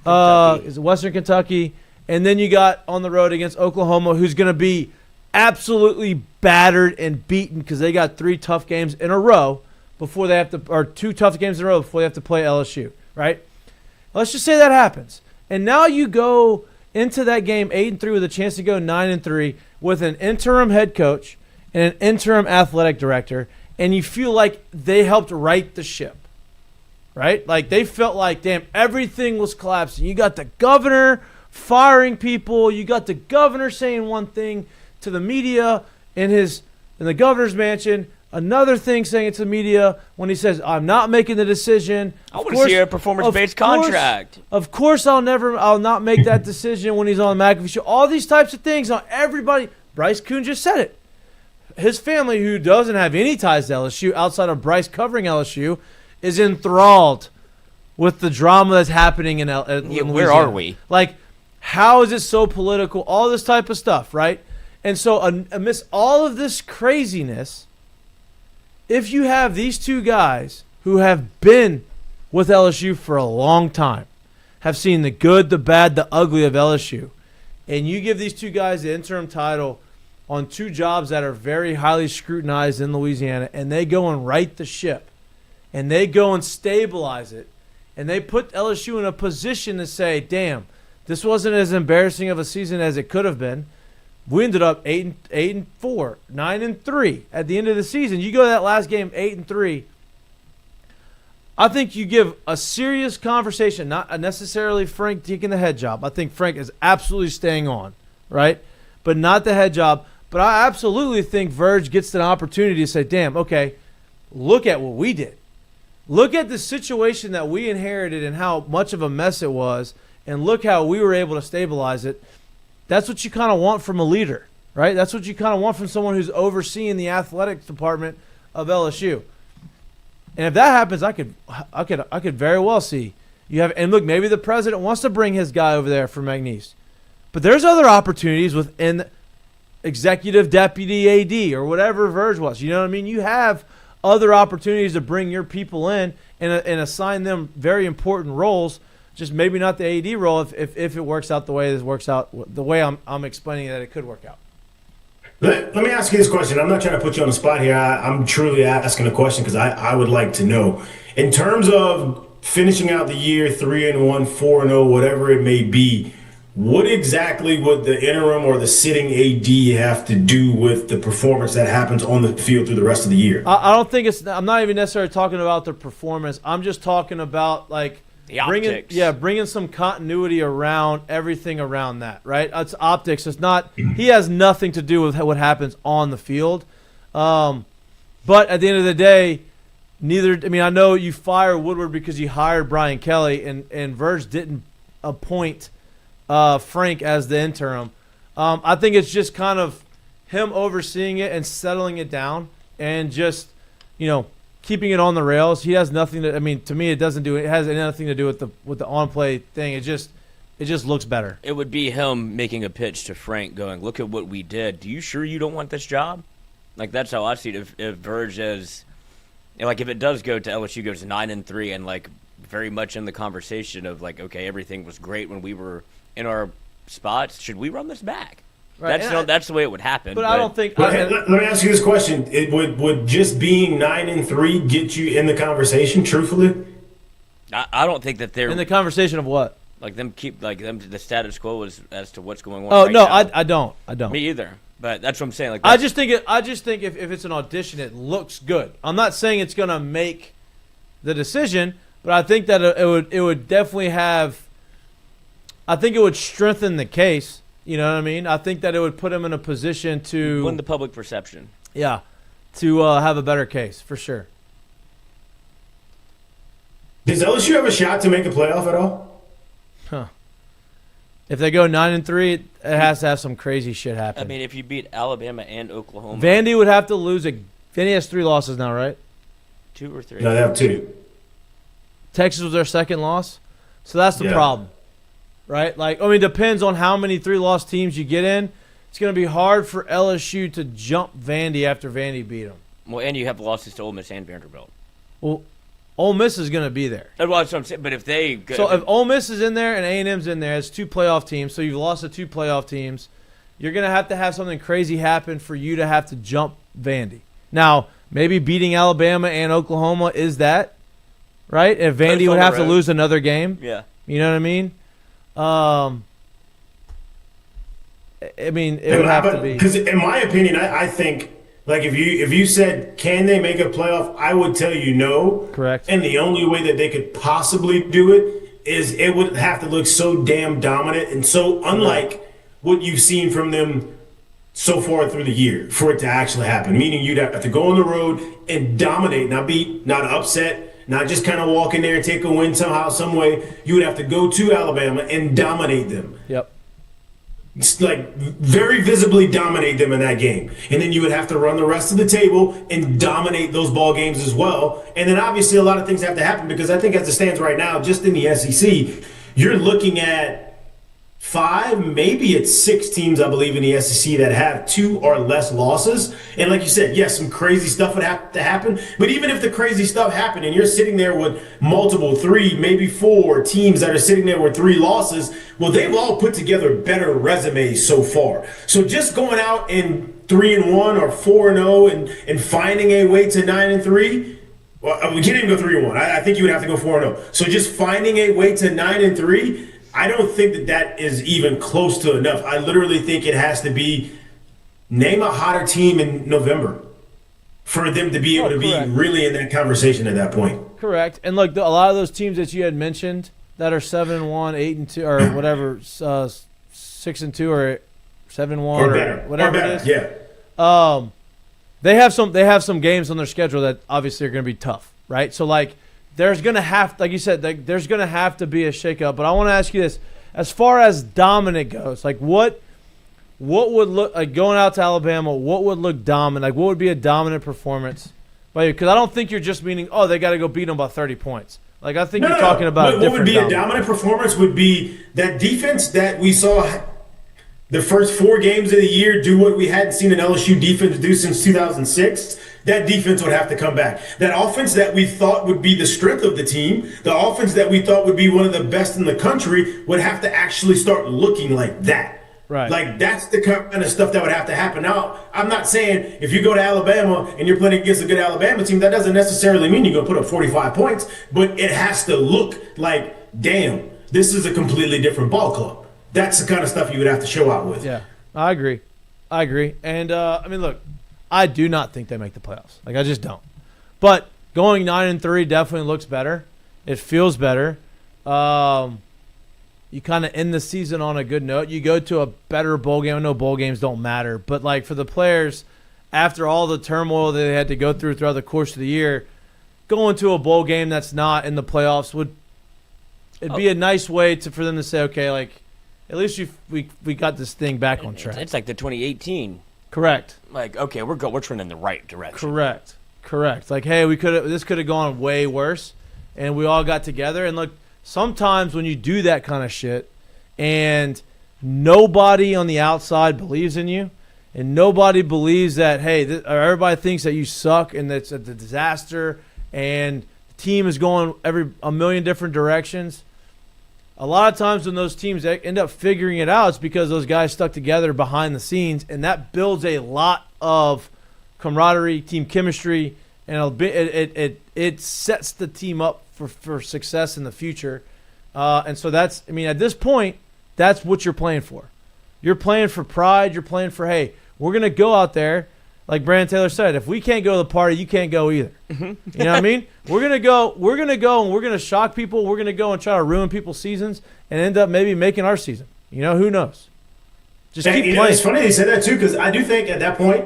S1: Kentucky, and then you got on the road against Oklahoma, who's going to be absolutely battered and beaten because they got 3 tough games in a row before they have to, or 2 tough games in a row before they have to play LSU, right? Let's just say that happens. And now you go into that game 8-3 with a chance to go 9-3 with an interim head coach and an interim athletic director, and you feel like they helped right the ship, right? Like they felt like, damn, everything was collapsing. You got the governor firing people. You got the governor saying one thing to the media in the governor's mansion, another thing saying it to the media when he says, I'm not making the decision.
S2: I want to see a performance-based contract.
S1: Of course I'll not make that decision when he's on the McAfee show. All these types of things on everybody. Bryce Coon just said it. His family, who doesn't have any ties to LSU outside of Bryce covering LSU, is enthralled with the drama that's happening in Louisiana.
S2: Where are we?
S1: Like, how is it so political? All this type of stuff, right? And so amidst all of this craziness, if you have these 2 guys who have been with LSU for a long time, have seen the good, the bad, the ugly of LSU, and you give these 2 guys the interim title on 2 jobs that are very highly scrutinized in Louisiana, and they go and right the ship, and they go and stabilize it, and they put LSU in a position to say, damn, this wasn't as embarrassing of a season as it could have been. We ended up 8-4, 9-3 at the end of the season. You go to that last game 8-3. I think you give a serious conversation, not necessarily Frank taking the head job. I think Frank is absolutely staying on, right? But not the head job. But I absolutely think Verge gets an opportunity to say, damn, okay, look at what we did. Look at the situation that we inherited and how much of a mess it was, and look how we were able to stabilize it. That's what you kind of want from a leader, right? That's what you kind of want from someone who's overseeing the athletics department of LSU. And if that happens, I could very well see you have. And look, maybe the president wants to bring his guy over there for McNeese, but there's other opportunities within executive deputy AD or whatever Verge was. You know what I mean? You have other opportunities to bring your people in and assign them very important roles. Just maybe not the AD role if it works out the way this works out, the way I'm explaining that it could work out.
S4: Let me ask you this question. I'm not trying to put you on the spot here. I'm truly asking a question because I would like to know. In terms of finishing out the year 3-1, 4-0, whatever it may be, what exactly would the interim or the sitting AD have to do with the performance that happens on the field through the rest of the year?
S1: I don't think I'm not even necessarily talking about the performance. I'm just talking about like
S2: the optics.
S1: bringing some continuity around everything around that, right? It's optics. It's not. He has nothing to do with what happens on the field. But at the end of the day, I know you fire Woodward because you hired Brian Kelly, and Verge didn't appoint Frank as the interim. I think it's just kind of him overseeing it and settling it down and just, keeping it on the rails. He has nothing to me it has nothing to do with the on-play thing. It just looks better.
S2: It would be him making a pitch to Frank going, look at what we did. You sure you don't want this job? Like, that's how I see it. If Verge is, if it does go to LSU, goes 9-3 and, very much in the conversation of, okay, everything was great when we were in our spots, should we run this back? Right. That's the way it would happen.
S1: But I don't think.
S4: Let me ask you this question: would just being 9-3 get you in the conversation? Truthfully,
S2: I don't think that they're
S1: in the conversation of what.
S2: The status quo as to what's going on.
S1: Oh
S2: right
S1: no,
S2: now.
S1: I don't.
S2: Me either. But that's what I'm saying.
S1: I just think if it's an audition, it looks good. I'm not saying it's gonna make the decision, but I think that it would definitely have. I think it would strengthen the case. You know what I mean? I think that it would put him in a position to
S2: win the public perception.
S1: Yeah, to have a better case for sure.
S4: Does LSU have a shot to make the playoff at all?
S1: Huh. If they go 9-3, it has to have some crazy shit happen.
S2: I mean, if you beat Alabama and Oklahoma,
S1: Vandy would have to lose. Vandy has 3 losses now, right?
S2: 2 or 3.
S4: No, they have 2.
S1: Texas was their second loss, so that's the problem. Right? Depends on how many 3-loss teams you get in. It's going to be hard for LSU to jump Vandy after Vandy beat them.
S2: Well, and you have losses to Ole Miss and Vanderbilt.
S1: Well, Ole Miss is going to be there.
S2: That's what I'm saying. But if they
S1: if Ole Miss is in there and A&M's in there, it's 2 playoff teams. So you've lost to 2 playoff teams. You're going to have something crazy happen for you to have to jump Vandy. Now, maybe beating Alabama and Oklahoma is that, right? If Vandy would have to lose another game.
S2: Yeah.
S1: You know what I mean? It would have to be.
S4: Because in my opinion, I think if you said can they make a playoff, I would tell you no.
S1: Correct.
S4: And the only way that they could possibly do it is it would have to look so damn dominant and so unlike what you've seen from them so far through the year for it to actually happen. Meaning you'd have to go on the road and dominate, not upset. Not just kind of walk in there and take a win somehow, some way. You would have to go to Alabama and dominate them.
S1: Yep.
S4: It's very visibly dominate them in that game. And then you would have to run the rest of the table and dominate those ball games as well. And then obviously a lot of things have to happen because I think as it stands right now, just in the SEC, you're looking at 5, maybe it's 6 teams, I believe, in the SEC that have 2 or less losses. And like you said, yes, some crazy stuff would have to happen. But even if the crazy stuff happened and you're sitting there with multiple 3, maybe 4 teams that are sitting there with 3 losses, well, they've all put together better resumes so far. So just going out in 3-1 or 4-0 and finding a way to 9-3, well, we can't even go 3-1. I think you would have to go 4-0. So just finding a way to 9-3, I don't think that is even close to enough. I literally think it has to be name a hotter team in November for them to be able to be really in that conversation at that point.
S1: Correct. And look, a lot of those teams that you had mentioned that are 7-1, 8-2, or whatever, 6-2 or 7-1 or whatever it is.
S4: Yeah.
S1: They have some games on their schedule that obviously are going to be tough, right? So there's going to have, like you said, there's going to have to be a shakeup. But I want to ask you this. As far as dominant goes, what would look like going out to Alabama, what would look dominant? What would be a dominant performance? Because I don't think you're just meaning, they got to go beat them by 30 points. I think you're talking about
S4: what would be a dominant performance would be that defense that we saw the first 4 games of the year do what we hadn't seen an LSU defense do since 2006. That defense would have to come back. That offense that we thought would be the strength of the team, the offense that we thought would be one of the best in the country, would have to actually start looking like that.
S1: Right.
S4: That's the kind of stuff that would have to happen. Now, I'm not saying if you go to Alabama and you're playing against a good Alabama team, that doesn't necessarily mean you're going to put up 45 points, but it has to look like, damn, this is a completely different ball club. That's the kind of stuff you would have to show out with.
S1: Yeah, I agree. And, look, I do not think they make the playoffs. I just don't. But going 9-3 definitely looks better. It feels better. You kind of end the season on a good note. You go to a better bowl game. I know bowl games don't matter, but for the players, after all the turmoil that they had to go throughout the course of the year, going to a bowl game that's not in the playoffs it'd be a nice way for them to say, okay, like at least we got this thing back on track.
S2: It's like the 2018.
S1: Correct.
S2: Like, okay, we're trending in the right direction.
S1: Correct. Like, hey, this could have gone way worse, and we all got together. And look, sometimes when you do that kind of shit, and nobody on the outside believes in you, and nobody believes that, hey, or everybody thinks that you suck and that's a disaster, and the team is going a million different directions. A lot of times when those teams end up figuring it out, it's because those guys stuck together behind the scenes, and that builds a lot of camaraderie, team chemistry, and it sets the team up for success in the future. And so at this point, that's what you're playing for. You're playing for pride. You're playing for, hey, we're going to go out there. Like Brandon Taylor said, if we can't go to the party, you can't go either. You know what I mean? We're gonna go and we're gonna shock people. We're gonna go and try to ruin people's seasons and end up maybe making our season. You know, who knows? Just keep playing.
S4: It's funny they said that too, because I do think at that point,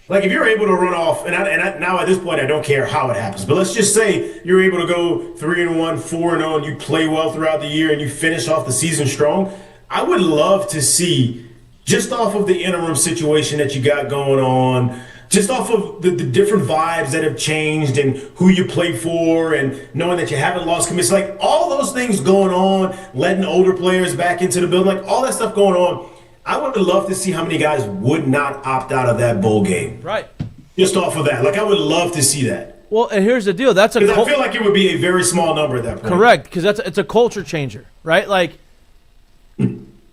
S4: like if you're able to run off, now at this point I don't care how it happens, but let's just say you're able to go 3-1, 4-0, and you play well throughout the year and you finish off the season strong. I would love to see, just off of the interim situation that you got going on, just off of the different vibes that have changed and who you play for and knowing that you haven't lost commits, like all those things going on, letting older players back into the building, like all that stuff going on, I would love to see how many guys would not opt out of that bowl game.
S1: Right.
S4: Just off of that. Like I would love to see that.
S1: Well, and here's the deal. Because
S4: I feel like it would be a very small number at that point.
S1: Correct, because it's a culture changer, right? Like,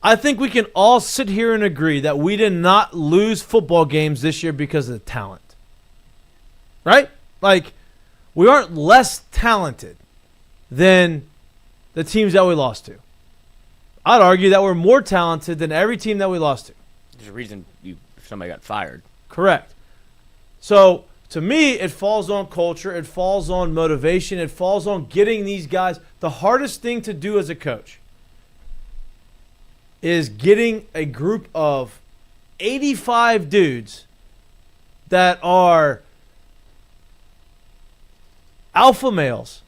S1: I think we can all sit here and agree that we did not lose football games this year because of the talent. Right? Like, we aren't less talented than the teams that we lost to. I'd argue that we're more talented than every team that we lost to.
S2: There's a reason somebody got fired.
S1: Correct. So, to me, it falls on culture. It falls on motivation. It falls on getting these guys. The hardest thing to do as a coach is getting a group of 85 dudes that are alpha males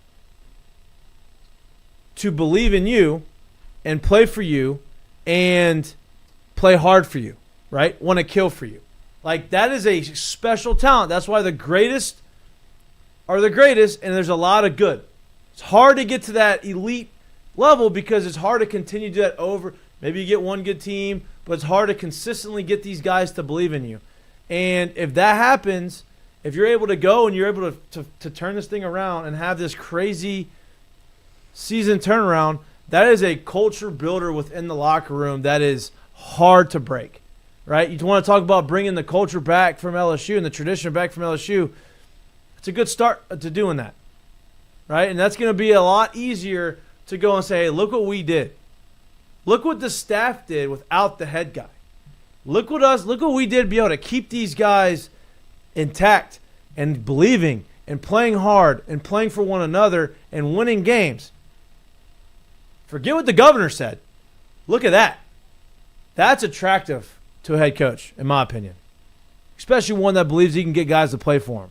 S1: to believe in you and play for you and play hard for you, right? Want to kill for you. Like, that is a special talent. That's why the greatest are the greatest, and there's a lot of good. It's hard to get to that elite level because it's hard to continue to do that over. Maybe you get one good team, but it's hard to consistently get these guys to believe in you. And if that happens, if you're able to go and you're able to turn this thing around and have this crazy season turnaround, that is a culture builder within the locker room that is hard to break, right? You want to talk about bringing the culture back from LSU and the tradition back from LSU. It's a good start to doing that, right? And that's going to be a lot easier to go and say, hey, look what we did. Look what the staff did without the head guy. Look what we did to be able to keep these guys intact and believing and playing hard and playing for one another and winning games. Forget what the governor said. Look at that. That's attractive to a head coach, in my opinion. Especially one that believes he can get guys to play for him.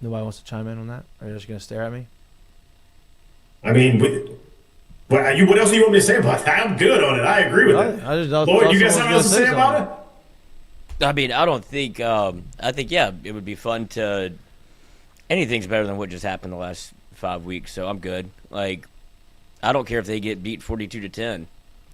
S1: Nobody wants to chime in on that? Are you just going to stare at me?
S4: I mean, what else do you want me to say about that? I'm good on it. I agree with that. Lloyd, you got something else to say about it?
S2: I mean, I don't think I think, yeah, it would be fun to – anything's better than what just happened the last 5 weeks, so I'm good. Like, I don't care if they get beat 42-10.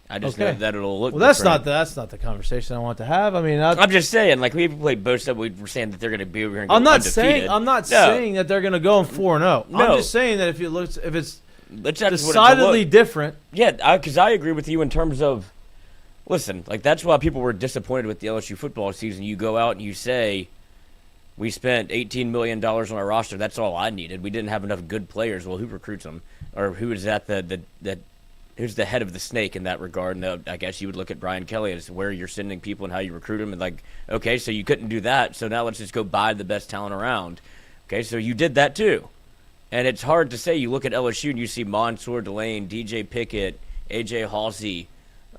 S2: I just know that it'll look
S1: well, that's not the conversation I want to have. I mean,
S2: I'm just saying, like, we played both stuff. We were saying that they're going to be undefeated.
S1: I'm not saying that they're going to go in 4-0. No. I'm just saying that if it's decidedly different.
S2: Yeah, because I agree with you in terms of, listen, like, that's why people were disappointed with the LSU football season. You go out and you say, we spent $18 million on our roster. That's all I needed. We didn't have enough good players. Well, who recruits them? Or who is that who's the head of the snake in that regard? And I guess you would look at Brian Kelly as where you're sending people and how you recruit them. And like, okay, so you couldn't do that. So now let's just go buy the best talent around. Okay, so you did that too. And it's hard to say. You look at LSU and you see Mansour, Delane, DJ Pickett, AJ Halsey,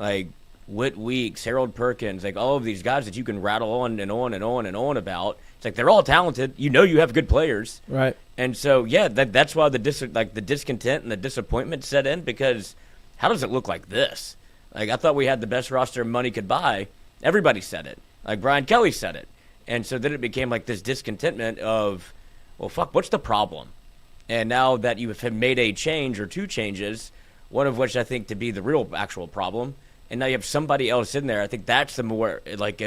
S2: like Whit Weeks, Harold Perkins, like all of these guys that you can rattle on and on and on and on about. It's like they're all talented. You know you have good players.
S1: Right.
S2: And so, yeah, that's why the discontent and the disappointment set in, because how does it look like this? Like, I thought we had the best roster money could buy. Everybody said it. Like, Brian Kelly said it. And so then it became like this discontentment of, well, fuck, what's the problem? And now that you have made a change or two changes, one of which I think to be the real actual problem, and now you have somebody else in there, I think that's the more, like,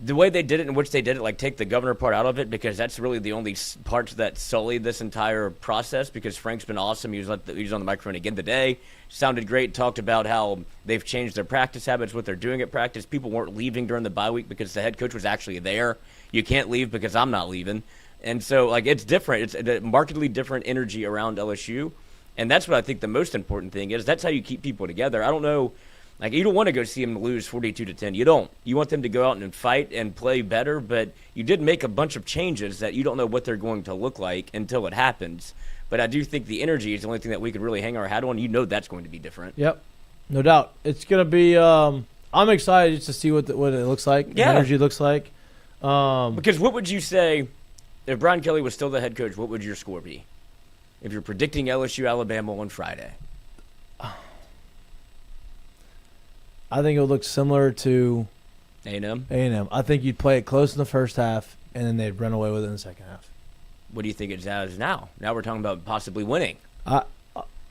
S2: the way they did it in which they did it, like take the governor part out of it, because that's really the only parts that sully this entire process, because Frank's been awesome. He was on the microphone again today. Sounded great. Talked about how they've changed their practice habits, what they're doing at practice. People weren't leaving during the bye week because the head coach was actually there. You can't leave because I'm not leaving. And so, like, it's different. It's a markedly different energy around LSU. And that's what I think the most important thing is. That's how you keep people together. I don't know. Like, you don't want to go see them lose 42-10. You don't. You want them to go out and fight and play better, but you did make a bunch of changes that you don't know what they're going to look like until it happens. But I do think the energy is the only thing that we could really hang our hat on. You know that's going to be different.
S1: Yep, no doubt. It's going to be I'm excited just to see what it looks like,
S2: yeah.
S1: The energy looks like.
S2: Because what would you say, if Brian Kelly was still the head coach, what would your score be? If you're predicting LSU Alabama on Friday.
S1: I think it would look similar to
S2: A&M.
S1: I think you'd play it close in the first half, and then they'd run away with it in the second half.
S2: What do you think it's as now? Now we're talking about possibly winning.
S1: I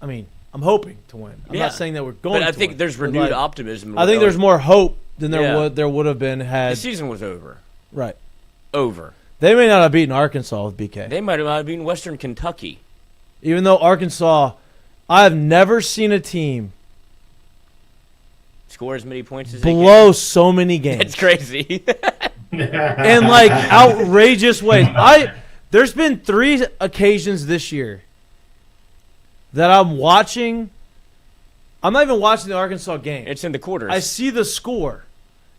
S1: mean, I'm hoping to win. I'm not saying that we're going to win.
S2: But I think there's renewed optimism.
S1: I think there's more hope than there would have been had.
S2: The season was over.
S1: Right.
S2: Over.
S1: They may not have beaten Arkansas with BK.
S2: They might have beaten Western Kentucky.
S1: Even though Arkansas, I have never seen a team
S2: score as many points as they
S1: blow so many games.
S2: It's crazy.
S1: In like outrageous ways. There's been 3 occasions this year that I'm watching. I'm not even watching the Arkansas game.
S2: It's in the quarters.
S1: I see the score,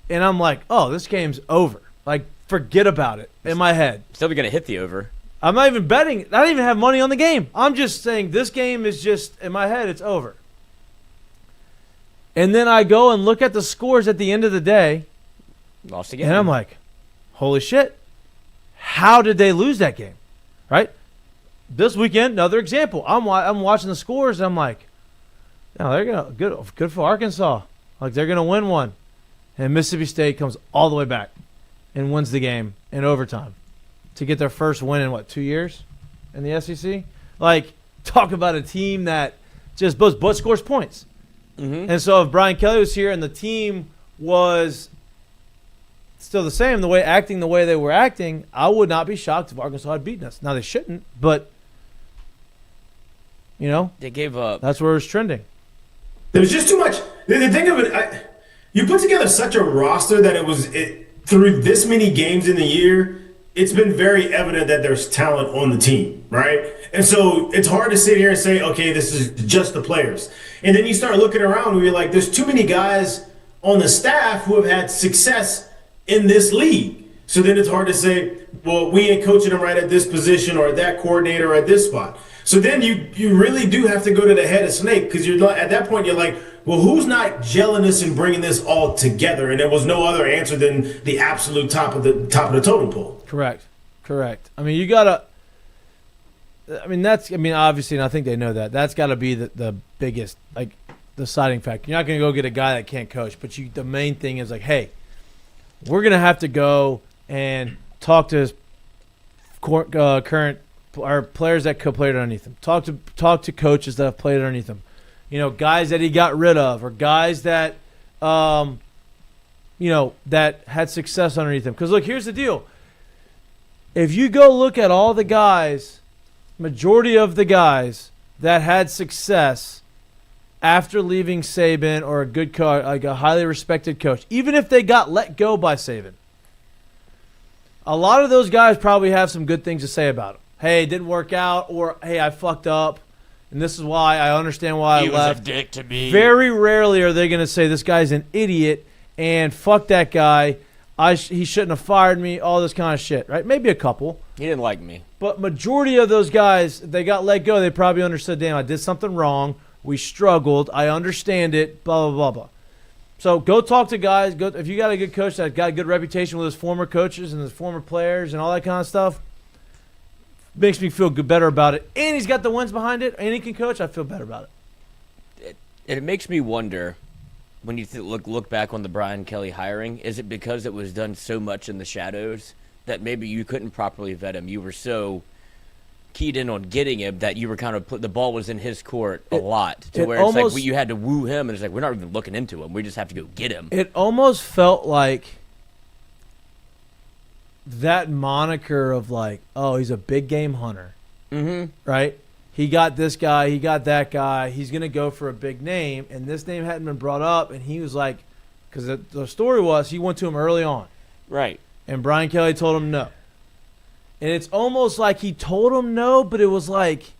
S1: and I'm like, oh, this game's over. Like, forget about it in my head.
S2: Still going to hit the over.
S1: I'm not even betting. I don't even have money on the game. I'm just saying this game is just, in my head, it's over. And then I go and look at the scores at the end of the day.
S2: Lost again.
S1: And I'm like, holy shit. How did they lose that game? Right? This weekend, another example. I'm watching the scores, and I'm like, no, they're going to good for Arkansas. Like, they're going to win one. And Mississippi State comes all the way back and wins the game in overtime to get their first win in, 2 years in the SEC? Like, talk about a team that just but scores points. Mm-hmm. And so if Brian Kelly was here and the team was still the same, the way they were acting, I would not be shocked if Arkansas had beaten us. Now, they shouldn't, but,
S2: they gave up.
S1: That's where it's trending.
S4: There was just too much. The thing of it, you put together such a roster that through this many games in the year, it's been very evident that there's talent on the team, right? And so it's hard to sit here and say, okay, this is just the players. And then you start looking around and you're like, there's too many guys on the staff who have had success in this league. So then it's hard to say, well, we ain't coaching them right at this position or at that coordinator or at this spot. So then you really do have to go to the head of snake, because at that point you're like, well, who's not gelling this and bringing this all together? And there was no other answer than the absolute top of the totem pole.
S1: Correct. I mean, you gotta. Obviously, and I think they know that. That's got to be the biggest, like, deciding factor. You're not going to go get a guy that can't coach, but the main thing is like, hey, we're going to have to go and talk to his current our players that played underneath him. Talk to coaches that have played underneath him. Guys that he got rid of, or guys that, that had success underneath him. Because look, here's the deal. If you go look at all the guys, majority of the guys that had success after leaving Saban or a good coach, like a highly respected coach, even if they got let go by Saban, a lot of those guys probably have some good things to say about him. Hey, it didn't work out, or hey, I fucked up, and this is why I understand why I left.
S2: He was a dick to me.
S1: Very rarely are they going to say this guy's an idiot and fuck that guy. He shouldn't have fired me, all this kind of shit, right? Maybe a couple.
S2: He didn't like me.
S1: But majority of those guys, they got let go, they probably understood, damn, I did something wrong. We struggled. I understand it, blah, blah, blah, blah. So go talk to guys. If you got a good coach that's got a good reputation with his former coaches and his former players and all that kind of stuff, makes me feel better about it. And he's got the wins behind it, and he can coach. I feel better about it.
S2: It makes me wonder, when you look back on the Brian Kelly hiring, is it because it was done so much in the shadows that maybe you couldn't properly vet him? You were so keyed in on getting him that you were kind of the ball was in his court a lot, to where it's like you had to woo him, and it's like we're not even looking into him. We just have to go get him.
S1: It almost felt like that moniker of like, oh, he's a big game hunter, right? He got this guy, he got that guy. He's gonna go for a big name, and this name hadn't been brought up, and he was like, because the story was he went to him early on,
S2: right? And
S1: Brian Kelly told him no. And it's almost like he told him no, but it was like,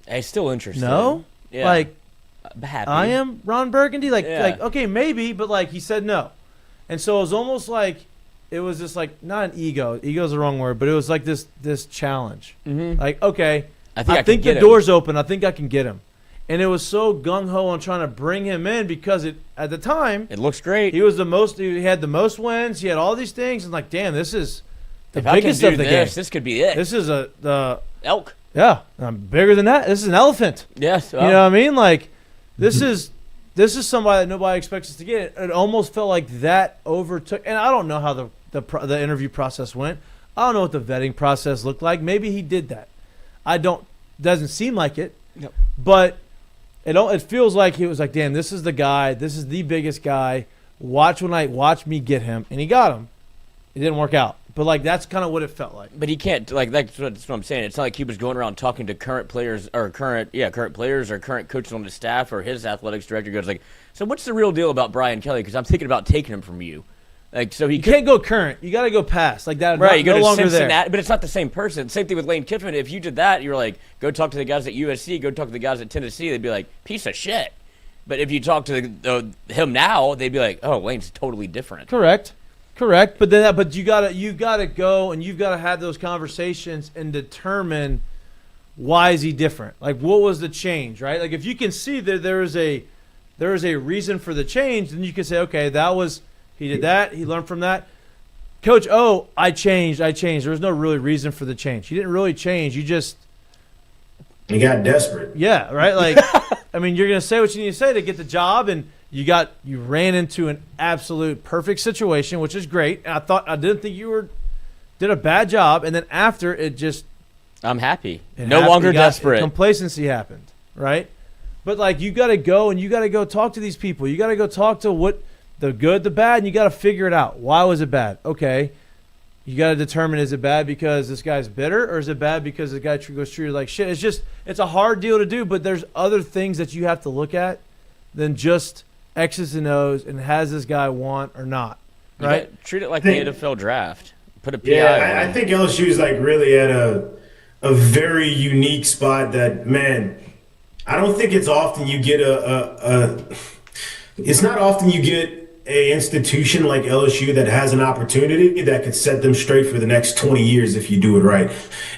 S2: hey, still interested.
S1: No?
S2: Yeah.
S1: Like,
S2: happy.
S1: I am Ron Burgundy? Like, okay, maybe, but like he said no. And so it was almost like, it was just like, not an ego. Ego is the wrong word, but it was like this challenge. Like, okay, I think the door's open. I think I can get him. And it was so gung-ho on trying to bring him in because at the time,
S2: it looks great.
S1: He had the most wins. He had all these things. And like, damn, this is the biggest of the game.
S2: This could be it.
S1: This is the
S2: elk.
S1: Yeah, bigger than that. This is an elephant.
S2: Yes.
S1: You know what I mean? Like, this is somebody that nobody expects us to get. It almost felt like that overtook. And I don't know how the interview process went. I don't know what the vetting process looked like. Maybe he did that. Doesn't seem like it.
S2: Yep.
S1: But it feels like he was like, damn, this is the guy. This is the biggest guy. Watch me get him, and he got him. It didn't work out. But, like, that's kind of what it felt like.
S2: But he can't, like, that's what I'm saying. It's not like he was going around talking to current players or current coaches on his staff, or his athletics director goes like, so what's the real deal about Brian Kelly? Because I'm thinking about taking him from you. Like, so you
S1: can't go current. You got to go past. Like that.
S2: Right, you go
S1: no
S2: to
S1: longer
S2: Cincinnati,
S1: there.
S2: but it's not the same person. Same thing with Lane Kiffin. If you did that, you're like, go talk to the guys at USC, go talk to the guys at Tennessee. They'd be like, piece of shit. But if you talk to him now, they'd be like, oh, Lane's totally different.
S1: Correct. But you gotta go and you've got to have those conversations and determine why is he different. Like, what was the change, right? Like, if you can see that there is a reason for the change, then you can say, okay, he did that, he learned from that. Coach, I changed. There was no really reason for the change. He didn't really change.
S4: He got desperate.
S1: Yeah, right? Like, I mean, you're going to say what you need to say to get the job, and you ran into an absolute perfect situation, which is great. And I didn't think you did a bad job. And then after,
S2: I'm happy. No longer desperate.
S1: Complacency happened, right? But, like, you got to go, and you got to go talk to these people. You got to go talk to what the good, the bad, and you got to figure it out. Why was it bad? Okay. You got to determine, is it bad because this guy's bitter, or is it bad because the guy goes treated like shit? It's a hard deal to do, but there's other things that you have to look at than just X's and O's and has this guy want or not, right?
S2: Treat it like the NFL draft. Put a PI on
S4: I think LSU is like really at a very unique spot that, man, I don't think it's often you get it's not often you get a institution like LSU that has an opportunity that could set them straight for the next 20 years if you do it right.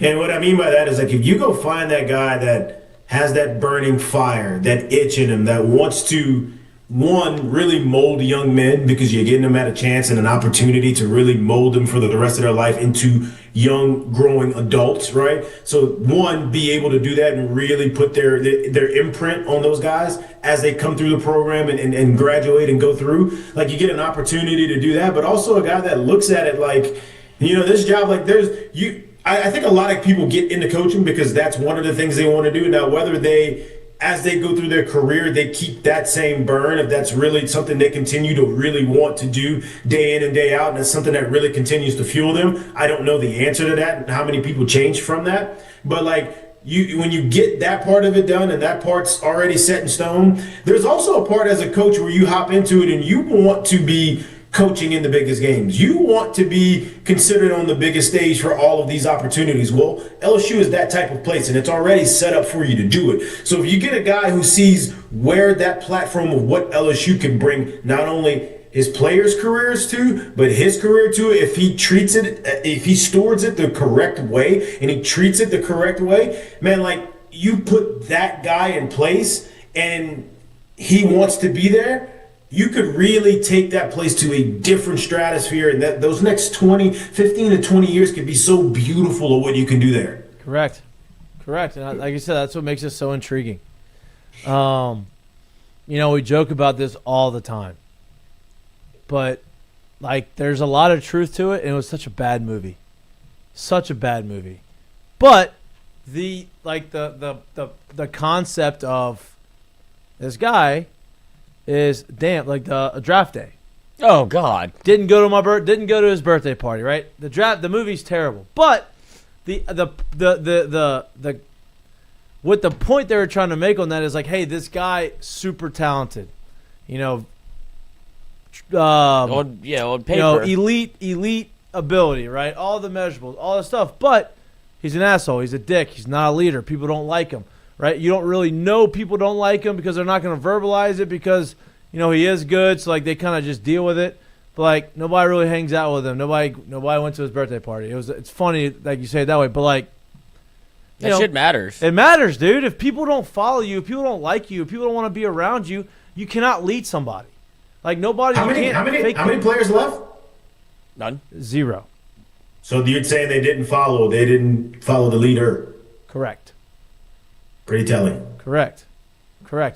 S4: And what I mean by that is, like, if you go find that guy that has that burning fire, that itch in him, that wants to, one, really mold young men, because you're getting them at a chance and an opportunity to really mold them for the rest of their life into young, growing adults, right? So, one, be able to do that and really put their imprint on those guys as they come through the program and graduate and go through. Like, you get an opportunity to do that, but also a guy that looks at it like, this job, like, I think a lot of people get into coaching because that's one of the things they want to do. Now, whether as they go through their career, they keep that same burn, if that's really something they continue to really want to do day in and day out, and it's something that really continues to fuel them. I don't know the answer to that and how many people change from that. But, like, when you get that part of it done and that part's already set in stone, there's also a part as a coach where you hop into it and you want to be coaching in the biggest games. You want to be considered on the biggest stage for all of these opportunities. Well, LSU is that type of place, and it's already set up for you to do it. So if you get a guy who sees where that platform of what LSU can bring not only his players' careers to, but his career to, if he treats it, if he stewards it the correct way and he treats it the correct way, man, like, you put that guy in place, and he wants to be there, you could really take that place to a different stratosphere, and that those next 15 to 20 years could be so beautiful of what you can do there.
S1: Correct. And like you said, that's what makes it so intriguing. We joke about this all the time, but like, there's a lot of truth to it, and it was such a bad movie. But the concept of this guy is a draft day.
S2: Oh God!
S1: Didn't go to his birthday party, right? The movie's terrible, but the what the point they were trying to make on that is like, hey, this guy super talented,
S2: On paper,
S1: elite ability, right? All the measurables, all the stuff, but he's an asshole. He's a dick. He's not a leader. People don't like him, right? You don't really know people don't like him because they're not going to verbalize it because, he is good. So, like, they kind of just deal with it. But, like, nobody really hangs out with him. Nobody went to his birthday party. It's funny, like you say it that way, but, like,
S2: shit matters.
S1: It matters, dude. If people don't follow you, if people don't like you, if people don't want to be around you, you cannot lead somebody. Like, nobody.
S4: How many players left?
S2: None.
S1: 0.
S4: So you're saying they didn't follow the leader?
S1: Correct.
S4: Pretty telling.
S1: Correct.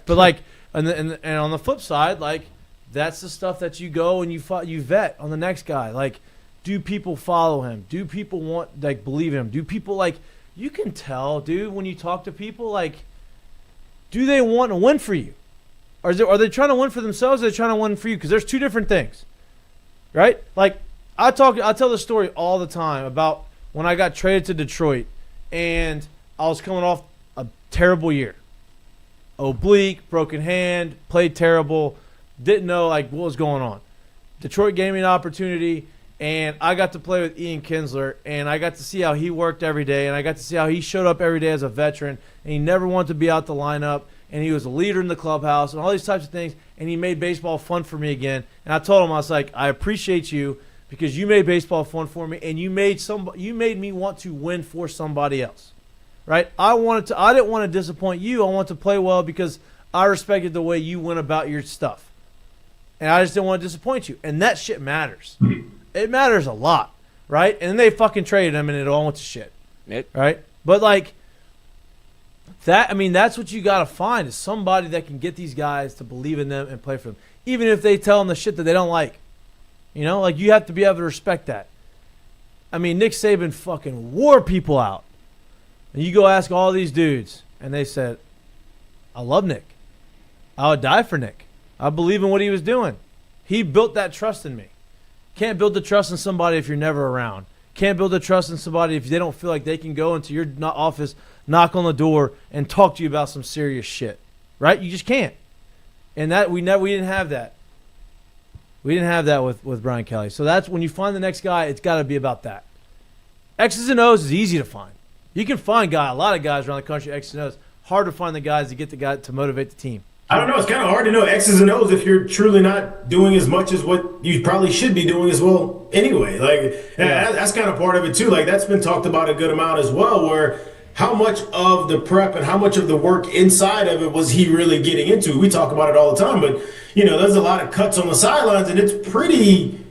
S1: But like, and on the flip side, like, that's the stuff that you go and you vet on the next guy. Like, do people follow him? Do people believe him? Do people, like, you can tell, dude, when you talk to people, like, do they want to win for you? Or are they trying to win for themselves, or are they trying to win for you? Because there's two different things, right? Like, I tell the story all the time about when I got traded to Detroit, and I was coming off a terrible year. Oblique, broken hand, played terrible, didn't know, like, what was going on. Detroit gave me an opportunity, and I got to play with Ian Kinsler, and I got to see how he worked every day, and I got to see how he showed up every day as a veteran, and he never wanted to be out the lineup, and he was a leader in the clubhouse, and all these types of things, and he made baseball fun for me again. And I told him, I was like, I appreciate you because you made baseball fun for me, and you made me want to win for somebody else, right? I didn't want to disappoint you. I wanted to play well because I respected the way you went about your stuff, and I just didn't want to disappoint you. And that shit matters. It matters a lot, right? And then they fucking traded him, and it all went to shit, right? But like that, I mean, that's what you got to find is somebody that can get these guys to believe in them and play for them, even if they tell them the shit that they don't like. Like, you have to be able to respect that. I mean, Nick Saban fucking wore people out. And you go ask all these dudes, and they said, I love Nick. I would die for Nick. I believe in what he was doing. He built that trust in me. Can't build the trust in somebody if you're never around. Can't build the trust in somebody if they don't feel like they can go into your office, knock on the door, and talk to you about some serious shit. Right? You just can't. And that we didn't have that. We didn't have that with Brian Kelly. So that's when you find the next guy, it's got to be about that. X's and O's is easy to find. You can find a lot of guys around the country, X's and O's. Hard to find the guys to get the guy to motivate the team.
S4: I don't know. It's kind of hard to know X's and O's if you're truly not doing as much as what you probably should be doing as well anyway. Like, that's kind of part of it too. Like, that's been talked about a good amount as well, where how much of the prep and how much of the work inside of it was he really getting into? We talk about it all the time, but, there's a lot of cuts on the sidelines, and it's pretty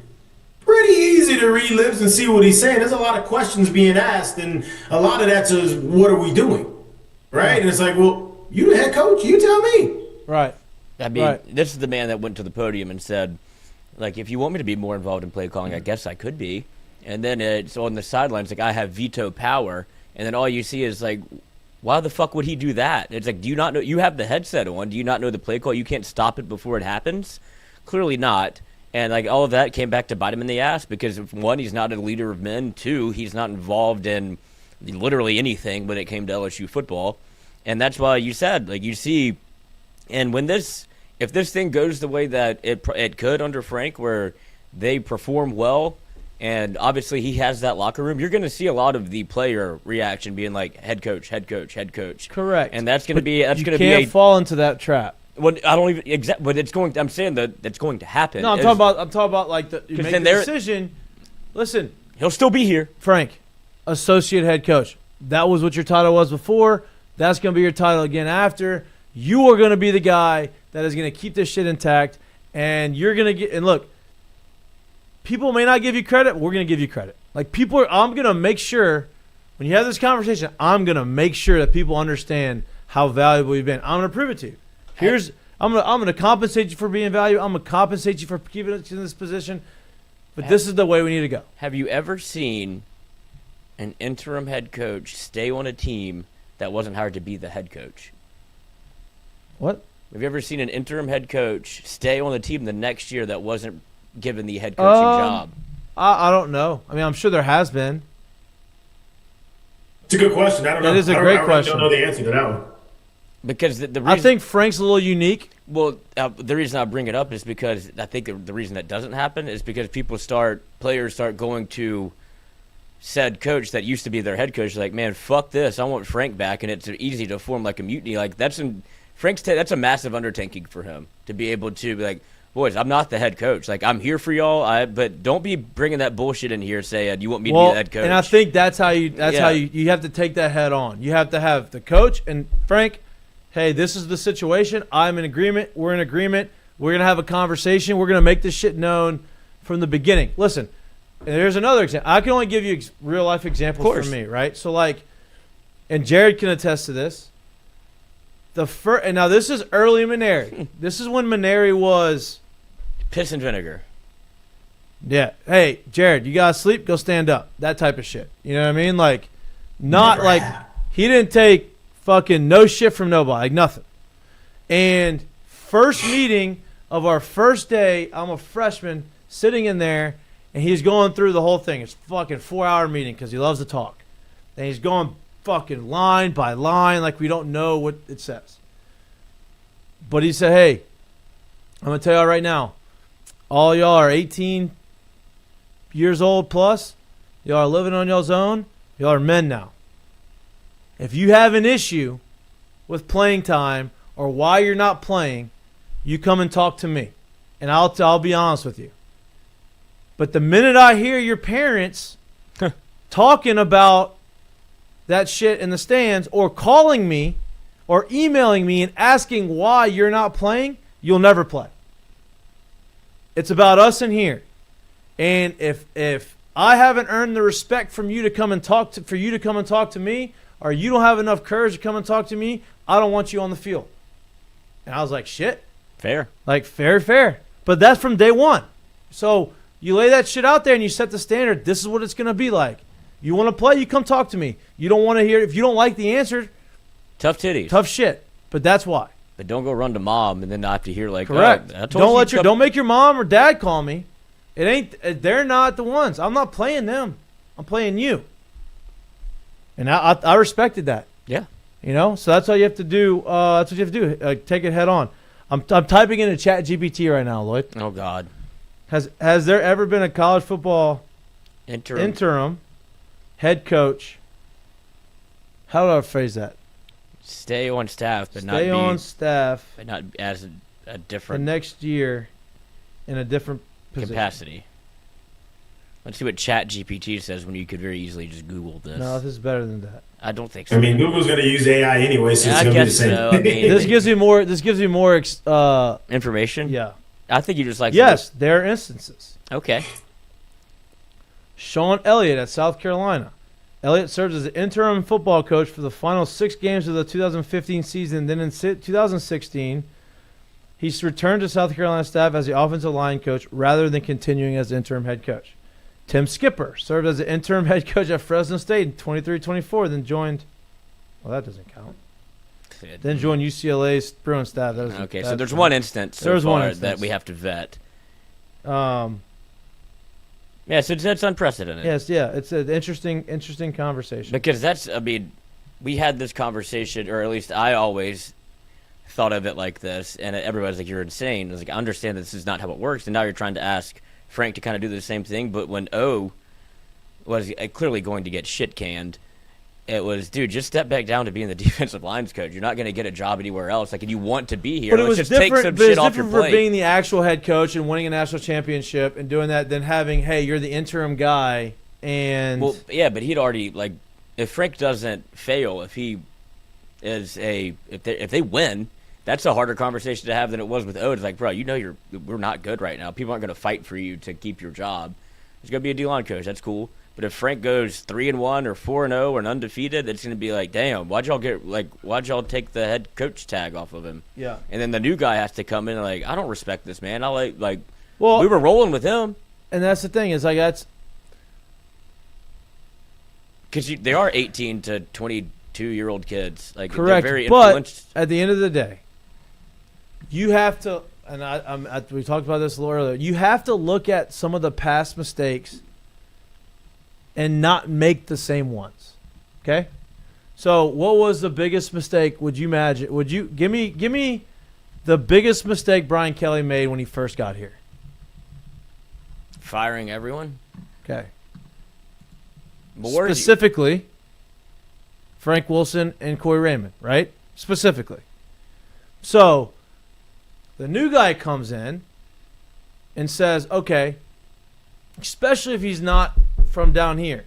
S4: easy to read lips and see what he's saying. There's a lot of questions being asked, and a lot of that is, what are we doing? Right? And it's like, well, you the head coach, you tell me.
S1: Right.
S2: I mean, This is the man that went to the podium and said, like, if you want me to be more involved in play calling, I guess I could be. And then it's on the sidelines, like, I have veto power. And then all you see is, like, why the fuck would he do that? It's like, do you not know? You have the headset on. Do you not know the play call? You can't stop it before it happens? Clearly not. And, like, all of that came back to bite him in the ass because, one, he's not a leader of men. Two, he's not involved in literally anything when it came to LSU football. And that's why you said, like, you see, and if this thing goes the way that it could under Frank, where they perform well, and obviously he has that locker room, you're going to see a lot of the player reaction being like, head coach, head coach, head coach.
S1: Correct.
S2: And that's going to be
S1: you can't fall into that trap.
S2: Well, I don't even but it's going. I'm saying that it's going to happen.
S1: No, I'm talking about like you make the decision. Listen,
S2: he'll still be here.
S1: Frank, associate head coach. That was what your title was before. That's going to be your title again after. You are going to be the guy that is going to keep this shit intact, and you're going to get – and look, people may not give you credit, but we're going to give you credit. Like, I'm going to make sure – when you have this conversation, I'm going to make sure that people understand how valuable you've been. I'm going to prove it to you. I'm going to compensate you for being valuable. I'm going to compensate you for keeping us in this position. But this is the way we need to go.
S2: Have you ever seen an interim head coach stay on a team that wasn't hired to be the head coach?
S1: What?
S2: Have you ever seen an interim head coach stay on the team the next year that wasn't given the head coaching job?
S1: I don't know. I mean, I'm sure there has been.
S4: It's a good question. I don't know.
S1: That is a great question.
S4: I don't know the answer to that one.
S2: Because the reason,
S1: I think Frank's a little unique.
S2: Well, the reason I bring it up is because I think the reason that doesn't happen is because players start going to said coach that used to be their head coach, like, man, fuck this, I want Frank back, and it's easy to form like a mutiny. Like that's a massive undertaking for him to be able to be like, boys, I'm not the head coach. Like, I'm here for y'all, but don't be bringing that bullshit in here saying you want me to be the head coach.
S1: And I think that's how you have to take that head on. You have to have the coach and Frank. Hey, this is the situation. I'm in agreement. We're in agreement. We're going to have a conversation. We're going to make this shit known from the beginning. Listen, and there's another example. I can only give you real-life examples from me, right? So, like, and Jared can attest to this. And now this is early Maneri. This is when Maneri was
S2: piss and vinegar.
S1: Yeah. Hey, Jared, you got to sleep? Go stand up. That type of shit. You know what I mean? Like, not like he didn't take fucking no shit from nobody, like nothing. And first meeting of our first day, I'm a freshman sitting in there, and he's going through the whole thing. It's fucking 4-hour meeting because he loves to talk. And he's going fucking line by line like we don't know what it says. But he said, hey, I'm going to tell y'all right now, all y'all are 18 years old plus. Y'all are living on y'all's own. Y'all are men now. If you have an issue with playing time or why you're not playing, you come and talk to me, and I'll be honest with you. But the minute I hear your parents talking about that shit in the stands or calling me or emailing me and asking why you're not playing, you'll never play. It's about us in here. And if I haven't earned the respect from you to come and talk to me, or you don't have enough courage to come and talk to me, I don't want you on the field. And I was like, shit.
S2: Fair.
S1: Like, fair. But that's from day one. So you lay that shit out there and you set the standard. This is what it's going to be like. You want to play, you come talk to me. You don't want to hear, if you don't like the answer.
S2: Tough titties.
S1: Tough shit. But that's why.
S2: But don't go run to mom and then not have to hear like,
S1: correct.
S2: Oh,
S1: don't make your mom or dad call me. They're not the ones. I'm not playing them. I'm playing you. And I respected that.
S2: Yeah.
S1: You know, so that's all you have to do. That's what you have to do. Take it head on. I'm typing into ChatGPT right now, Lloyd.
S2: Oh God.
S1: Has there ever been a college football interim head coach? How do I phrase that?
S2: Stay on staff, but
S1: stay on staff,
S2: but not as a different
S1: the next year in a different position.
S2: Capacity. Let's see what ChatGPT says when you could very easily just Google this.
S1: No, this is better than that.
S2: I don't think so.
S4: I mean, Google's going to use AI anyway, so it's going to be the same.
S2: So. I mean,
S1: this gives you more
S2: information.
S1: Yeah.
S2: I think you just like.
S1: Yes, there are instances.
S2: Okay.
S1: Sean Elliott at South Carolina. Elliott served as the interim football coach for the final 6 games of the 2015 season. Then in 2016, he's returned to South Carolina staff as the offensive line coach rather than continuing as the interim head coach. Tim Skipper served as the interim head coach at Fresno State in 23-24, then joined – well, that doesn't count. Then joined UCLA's Bruins staff.
S2: Okay, so there's one instance that we have to vet. Yeah, so it's unprecedented.
S1: Yes, yeah, it's an interesting conversation.
S2: Because we had this conversation, or at least I always thought of it like this, and everybody's like, you're insane. I was like, I understand that this is not how it works, and now you're trying to ask Frank to kind of do the same thing, but when O was clearly going to get shit canned, it was, dude, just step back down to being the defensive lines coach. You're not going to get a job anywhere else. Like, if you want to be here,
S1: but it was
S2: just
S1: different,
S2: take some
S1: but
S2: shit
S1: it's
S2: off your
S1: different
S2: plate.
S1: For being the actual head coach and winning a national championship and doing that than having, hey, you're the interim guy. And
S2: well, yeah, but he'd already, like, if Frank doesn't fail, if he is if they win, That's a harder conversation to have than it was with O. It's like, bro, we're not good right now. People aren't going to fight for you to keep your job. There's going to be a D-line coach. That's cool. But if Frank goes 3-1 or 4-0 or undefeated, it's going to be like, damn, why'd y'all take the head coach tag off of him?
S1: Yeah.
S2: And then the new guy has to come in and like, I don't respect this man.
S1: Well,
S2: we were rolling with him.
S1: And that's the thing is like that's
S2: because they are 18 to 22-year-old kids. Like
S1: correct.
S2: They're very
S1: but
S2: influenced.
S1: at the end of the day, you have to, and we talked about this a little earlier. You have to look at some of the past mistakes and not make the same ones. Okay. So, what was the biggest mistake? Would you imagine? Would you give me the biggest mistake Brian Kelly made when he first got here?
S2: Firing everyone.
S1: Okay.
S2: But
S1: Specifically, Frank Wilson and Corey Raymond, right? Specifically. So, the new guy comes in and says, okay, especially if he's not from down here,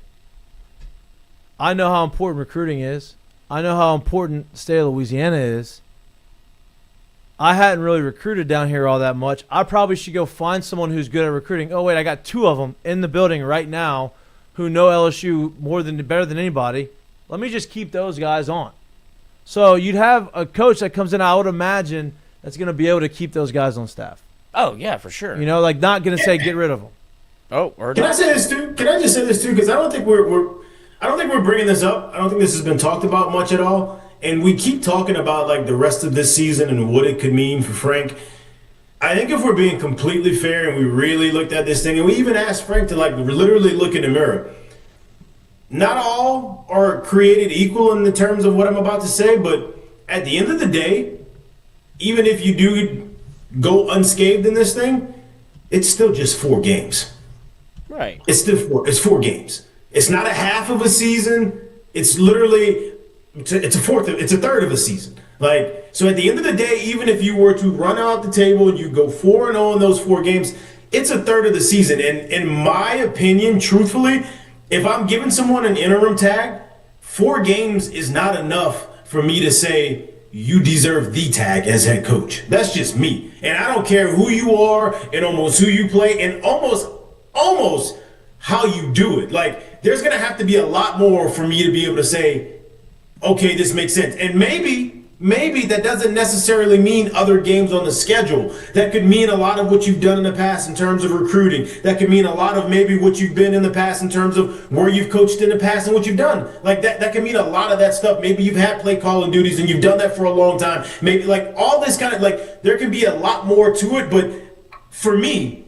S1: I know how important recruiting is. I know how important the state of Louisiana is. I hadn't really recruited down here all that much. I probably should go find someone who's good at recruiting. Oh, wait, I got 2 of them in the building right now who know LSU better than anybody. Let me just keep those guys on. So you'd have a coach that comes in, I would imagine, that's going to be able to keep those guys on staff.
S2: Oh, yeah, for sure.
S1: You know, like not going to say get rid of them.
S2: Oh, or
S4: Can I say this too? Can I just say this too? Because I don't think we're bringing this up. I don't think this has been talked about much at all. And we keep talking about like the rest of this season and what it could mean for Frank. I think if we're being completely fair and we really looked at this thing and we even asked Frank to like literally look in the mirror, not all are created equal in the terms of what I'm about to say, but at the end of the day, even if you do go unscathed in this thing, it's still just 4 games.
S2: right.
S4: It's still it's 4 games. It's not a half of a season. It's literally it's a third of a season. Like, so at the end of the day, even if you were to run out the table and you go 4-0 in those 4 games, it's a third of the season. And in my opinion, truthfully, if I'm giving someone an interim tag, 4 games is not enough for me to say you deserve the tag as head coach. That's just me. And I don't care who you are and almost who you play and almost how you do it. Like, there's going to have to be a lot more for me to be able to say, okay, this makes sense. And maybe that doesn't necessarily mean other games on the schedule. That could mean a lot of what you've done in the past in terms of recruiting. That could mean a lot of maybe what you've been in the past in terms of where you've coached in the past and what you've done. Like that could mean a lot of that stuff. Maybe you've had play calling duties and you've done that for a long time. Maybe like all this kind of like there can be a lot more to it. But for me,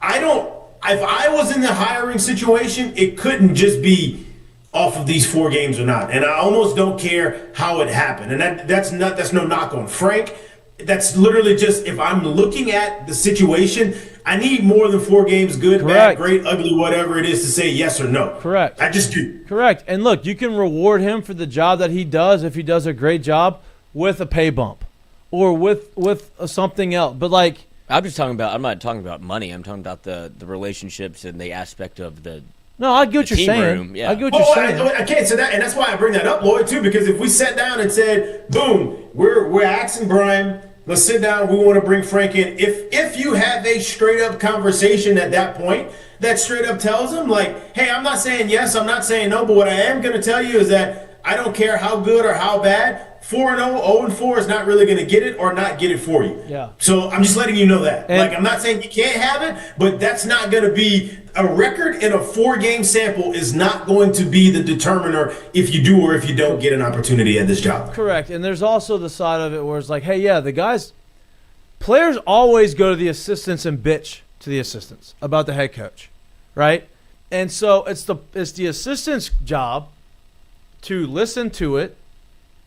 S4: if I was in the hiring situation, it couldn't just be off of these 4 games or not. And I almost don't care how it happened. And that's no knock on Frank. That's literally just, if I'm looking at the situation, I need more than 4 games, good,
S1: Correct.
S4: bad, great, ugly, whatever it is, to say yes or no.
S1: Correct.
S4: I just do.
S1: Correct. And look, you can reward him for the job that he does if he does a great job with a pay bump or with something else. But like,
S2: I'm not talking about money. I'm talking about the relationships and the aspect of the
S1: no, I get what you're
S2: team
S1: saying.
S2: room, yeah.
S1: I get what you're saying.
S4: I can't say that, and that's why I bring that up, Lloyd, too, because if we sat down and said, boom, we're asking Brian, let's sit down, we want to bring Frank in. If you have a straight up conversation at that point that straight up tells him, like, hey, I'm not saying yes, I'm not saying no, but what I am going to tell you is that I don't care how good or how bad, 4-0, 0-4 is not really going to get it or not get it for you.
S1: Yeah.
S4: So I'm just letting you know that.
S1: And
S4: like, I'm not saying you can't have it, but that's not going to be a record in a 4-game sample is not going to be the determiner if you do or if you don't get an opportunity at this job.
S1: Correct. And there's also the side of it where it's like, hey, yeah, players always go to the assistants and bitch to the assistants about the head coach, right? And so it's the assistant's job to listen to it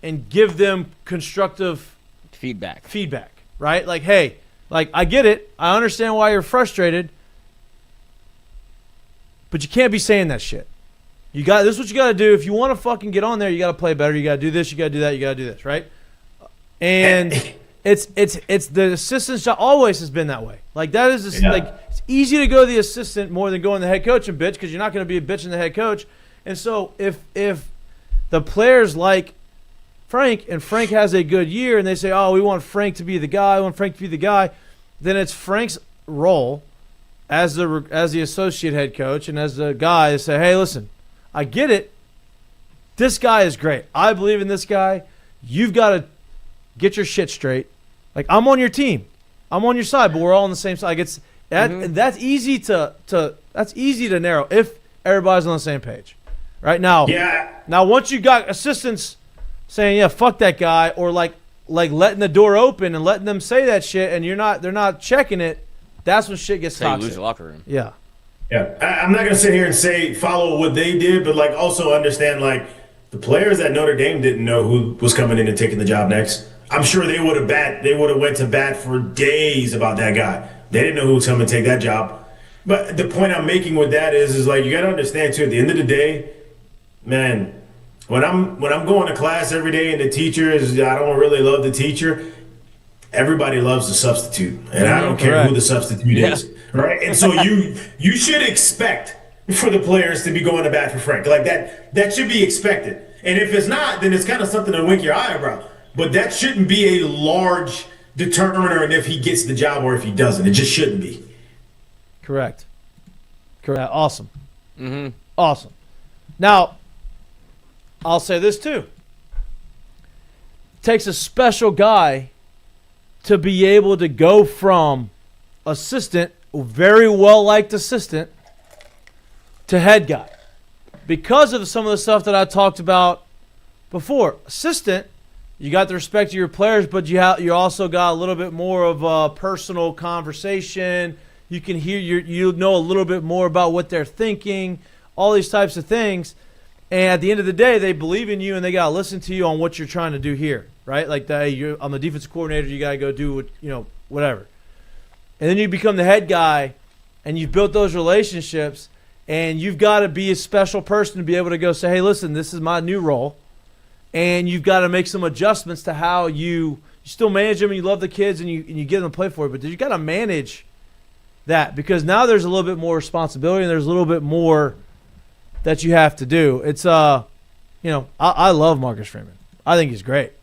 S1: and give them constructive
S2: feedback,
S1: right? Like, hey, like, I get it. I understand why you're frustrated, but you can't be saying that shit. This is what you got to do. If you want to fucking get on there, you got to play better. You got to do this. You got to do that. You got to do this, right? And it's the assistant's job. Always has been that way. Like, that is just, like, it's easy to go to the assistant more than going to the head coach and bitch because you're not going to be a bitch in the head coach. And so if the players like Frank, and Frank has a good year, and they say, oh, we want Frank to be the guy, then it's Frank's role as the associate head coach and as the guy to say, hey, listen, I get it. This guy is great. I believe in this guy. You've got to get your shit straight. Like, I'm on your team. I'm on your side, but we're all on the same side. Like, that's easy to narrow if everybody's on the same page. Right now.
S4: Yeah.
S1: Now, once you got assistants saying, yeah, fuck that guy, or like letting the door open and letting them say that shit, and they're not checking it, that's when shit gets toxic.
S2: You lose the locker room.
S1: Yeah.
S4: Yeah. I'm not gonna sit here and say follow what they did, but like also understand like the players at Notre Dame didn't know who was coming in and taking the job next. I'm sure they would have went to bat for days about that guy. They didn't know who was coming to take that job. But the point I'm making with that is like you gotta understand too, at the end of the day, man, when I'm going to class every day and the teacher I don't really love the teacher, everybody loves the substitute. And I don't care who the substitute is. Right? And so you should expect for the players to be going to bat for Frank. Like that should be expected. And if it's not, then it's kind of something to wink your eyebrow. But that shouldn't be a large determiner in if he gets the job or if he doesn't. It just shouldn't be.
S1: Correct. Awesome. Mm-hmm. Awesome. Now, I'll say this too. It takes a special guy to be able to go from assistant, very well-liked assistant, to head guy. Because of some of the stuff that I talked about before. Assistant, you got the respect of your players, but you also got a little bit more of a personal conversation. You can hear you know a little bit more about what they're thinking, all these types of things. And at the end of the day, they believe in you and they got to listen to you on what you're trying to do here, right? Like, I'm the defensive coordinator, you got to go do whatever. And then you become the head guy and you've built those relationships and you've got to be a special person to be able to go say, hey, listen, this is my new role. And you've got to make some adjustments to how you still manage them and you love the kids and you get them to play for it. But you got to manage that because now there's a little bit more responsibility and there's a little bit more that you have to do. It's I love Marcus Freeman. I think he's great.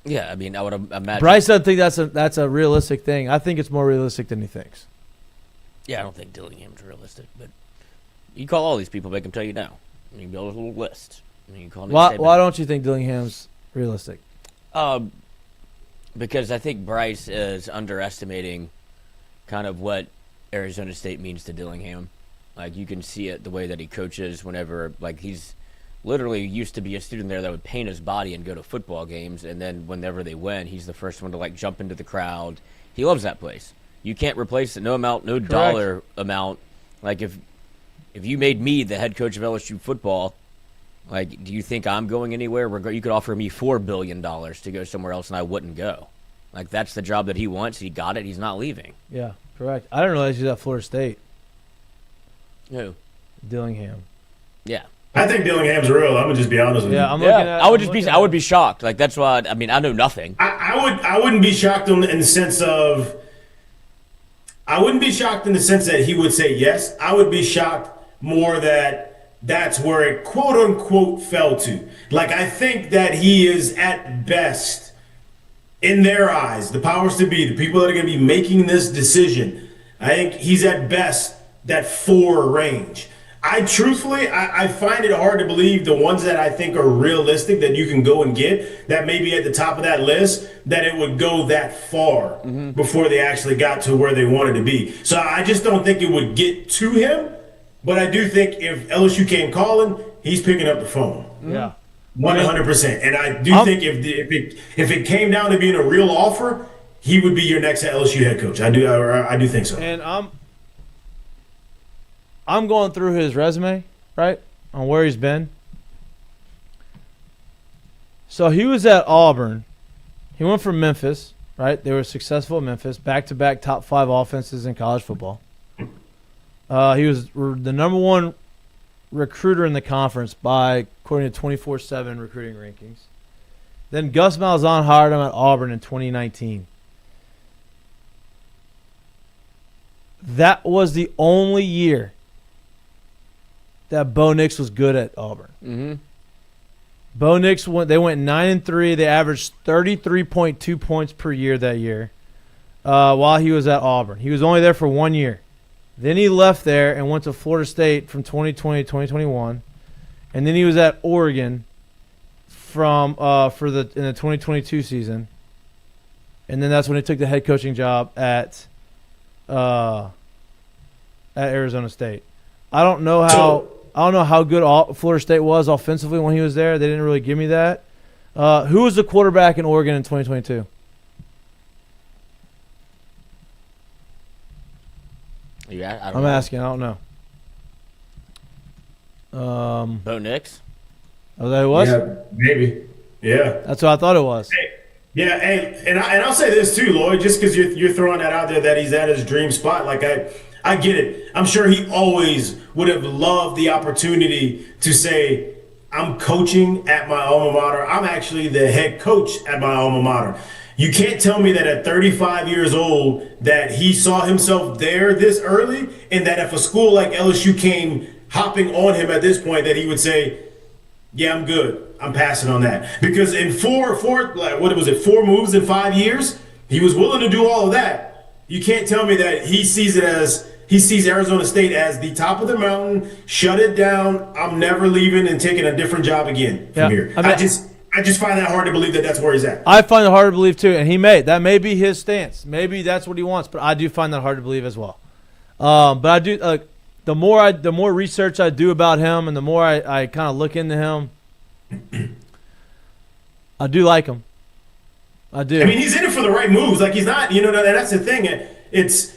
S2: Yeah, I mean, I would imagine.
S1: Bryce doesn't think that's a realistic thing. I think it's more realistic than he thinks.
S2: Yeah, I don't think Dillingham's realistic, but you call all these people, make them tell you no. You can build a little list. You call
S1: why don't you think Dillingham's realistic?
S2: Because I think Bryce is underestimating kind of what Arizona State means to Dillingham. Like, you can see it the way that he coaches whenever, like, he's literally used to be a student there that would paint his body and go to football games, and then whenever they win, he's the first one to, like, jump into the crowd. He loves that place. You can't replace it. No dollar amount. Like, if you made me the head coach of LSU football, like, do you think I'm going anywhere? You could offer me $4 billion to go somewhere else, and I wouldn't go. Like, that's the job that he wants. He got it. He's not leaving.
S1: Yeah, correct. I didn't realize he was at Florida State.
S2: Who?
S1: Dillingham.
S2: Yeah.
S4: I think Dillingham's real. I'm gonna just be honest with you.
S2: I would be shocked. Like, that's why. I mean, I know nothing.
S4: I wouldn't be shocked in the sense of. I wouldn't be shocked in the sense that he would say yes. I would be shocked more that that's where it quote unquote fell to. Like, I think that he is at best, in their eyes, the powers to be, the people that are going to be making this decision, I think he's at best that 4 range. I find it hard to believe the ones that I think are realistic that you can go and get, that maybe at the top of that list, that it would go that far before they actually got to where they wanted to be. So I just don't think it would get to him, but I do think if LSU came calling, he's picking up the phone.
S1: Yeah.
S4: 100%. And I do think if it came down to being a real offer, he would be your next LSU head coach. I do think so.
S1: And I'm going through his resume, right, on where he's been. So he was at Auburn. He went from Memphis, right? They were successful at Memphis, back-to-back top 5 offenses in college football. He was the number 1 recruiter in the conference according to 24/7 recruiting rankings. Then Gus Malzahn hired him at Auburn in 2019. That was the only year that Bo Nix was good at Auburn.
S2: Mm-hmm.
S1: Bo Nix they went 9-3. They averaged 33.2 points per year that year. While he was at Auburn, he was only there for 1 year. Then he left there and went to Florida State from 2020 to 2021, and then he was at Oregon in the 2022 season, and then that's when he took the head coaching job at Arizona State. I don't know how good Florida State was offensively when he was there. They didn't really give me that. Who was the quarterback in Oregon in 2022?
S2: Yeah,
S1: I'm asking. I don't know.
S2: Bo Nix?
S1: Oh, that it was?
S4: Yeah, maybe. Yeah.
S1: That's what I thought it was.
S4: Yeah, and I'll say this too, Lloyd, just because you're throwing that out there that he's at his dream spot. Like I get it. I'm sure he always would have loved the opportunity to say, I'm coaching at my alma mater. I'm actually the head coach at my alma mater. You can't tell me that at 35 years old that he saw himself there this early, and that if a school like LSU came hopping on him at this point, that he would say, yeah, I'm good. I'm passing on that. Because in four moves in 5 years, he was willing to do all of that. You can't tell me that he sees Arizona State as the top of the mountain, shut it down, I'm never leaving and taking a different job again from here. I just find that hard to believe that that's where he's at.
S1: I find it hard to believe too, and that may be his stance. Maybe that's what he wants, but I do find that hard to believe as well. But I do the more research I do about him, and the more I kind of look into him, I do like him. I do.
S4: I mean, he's in it for the right moves. Like, he's not, that's the thing. It's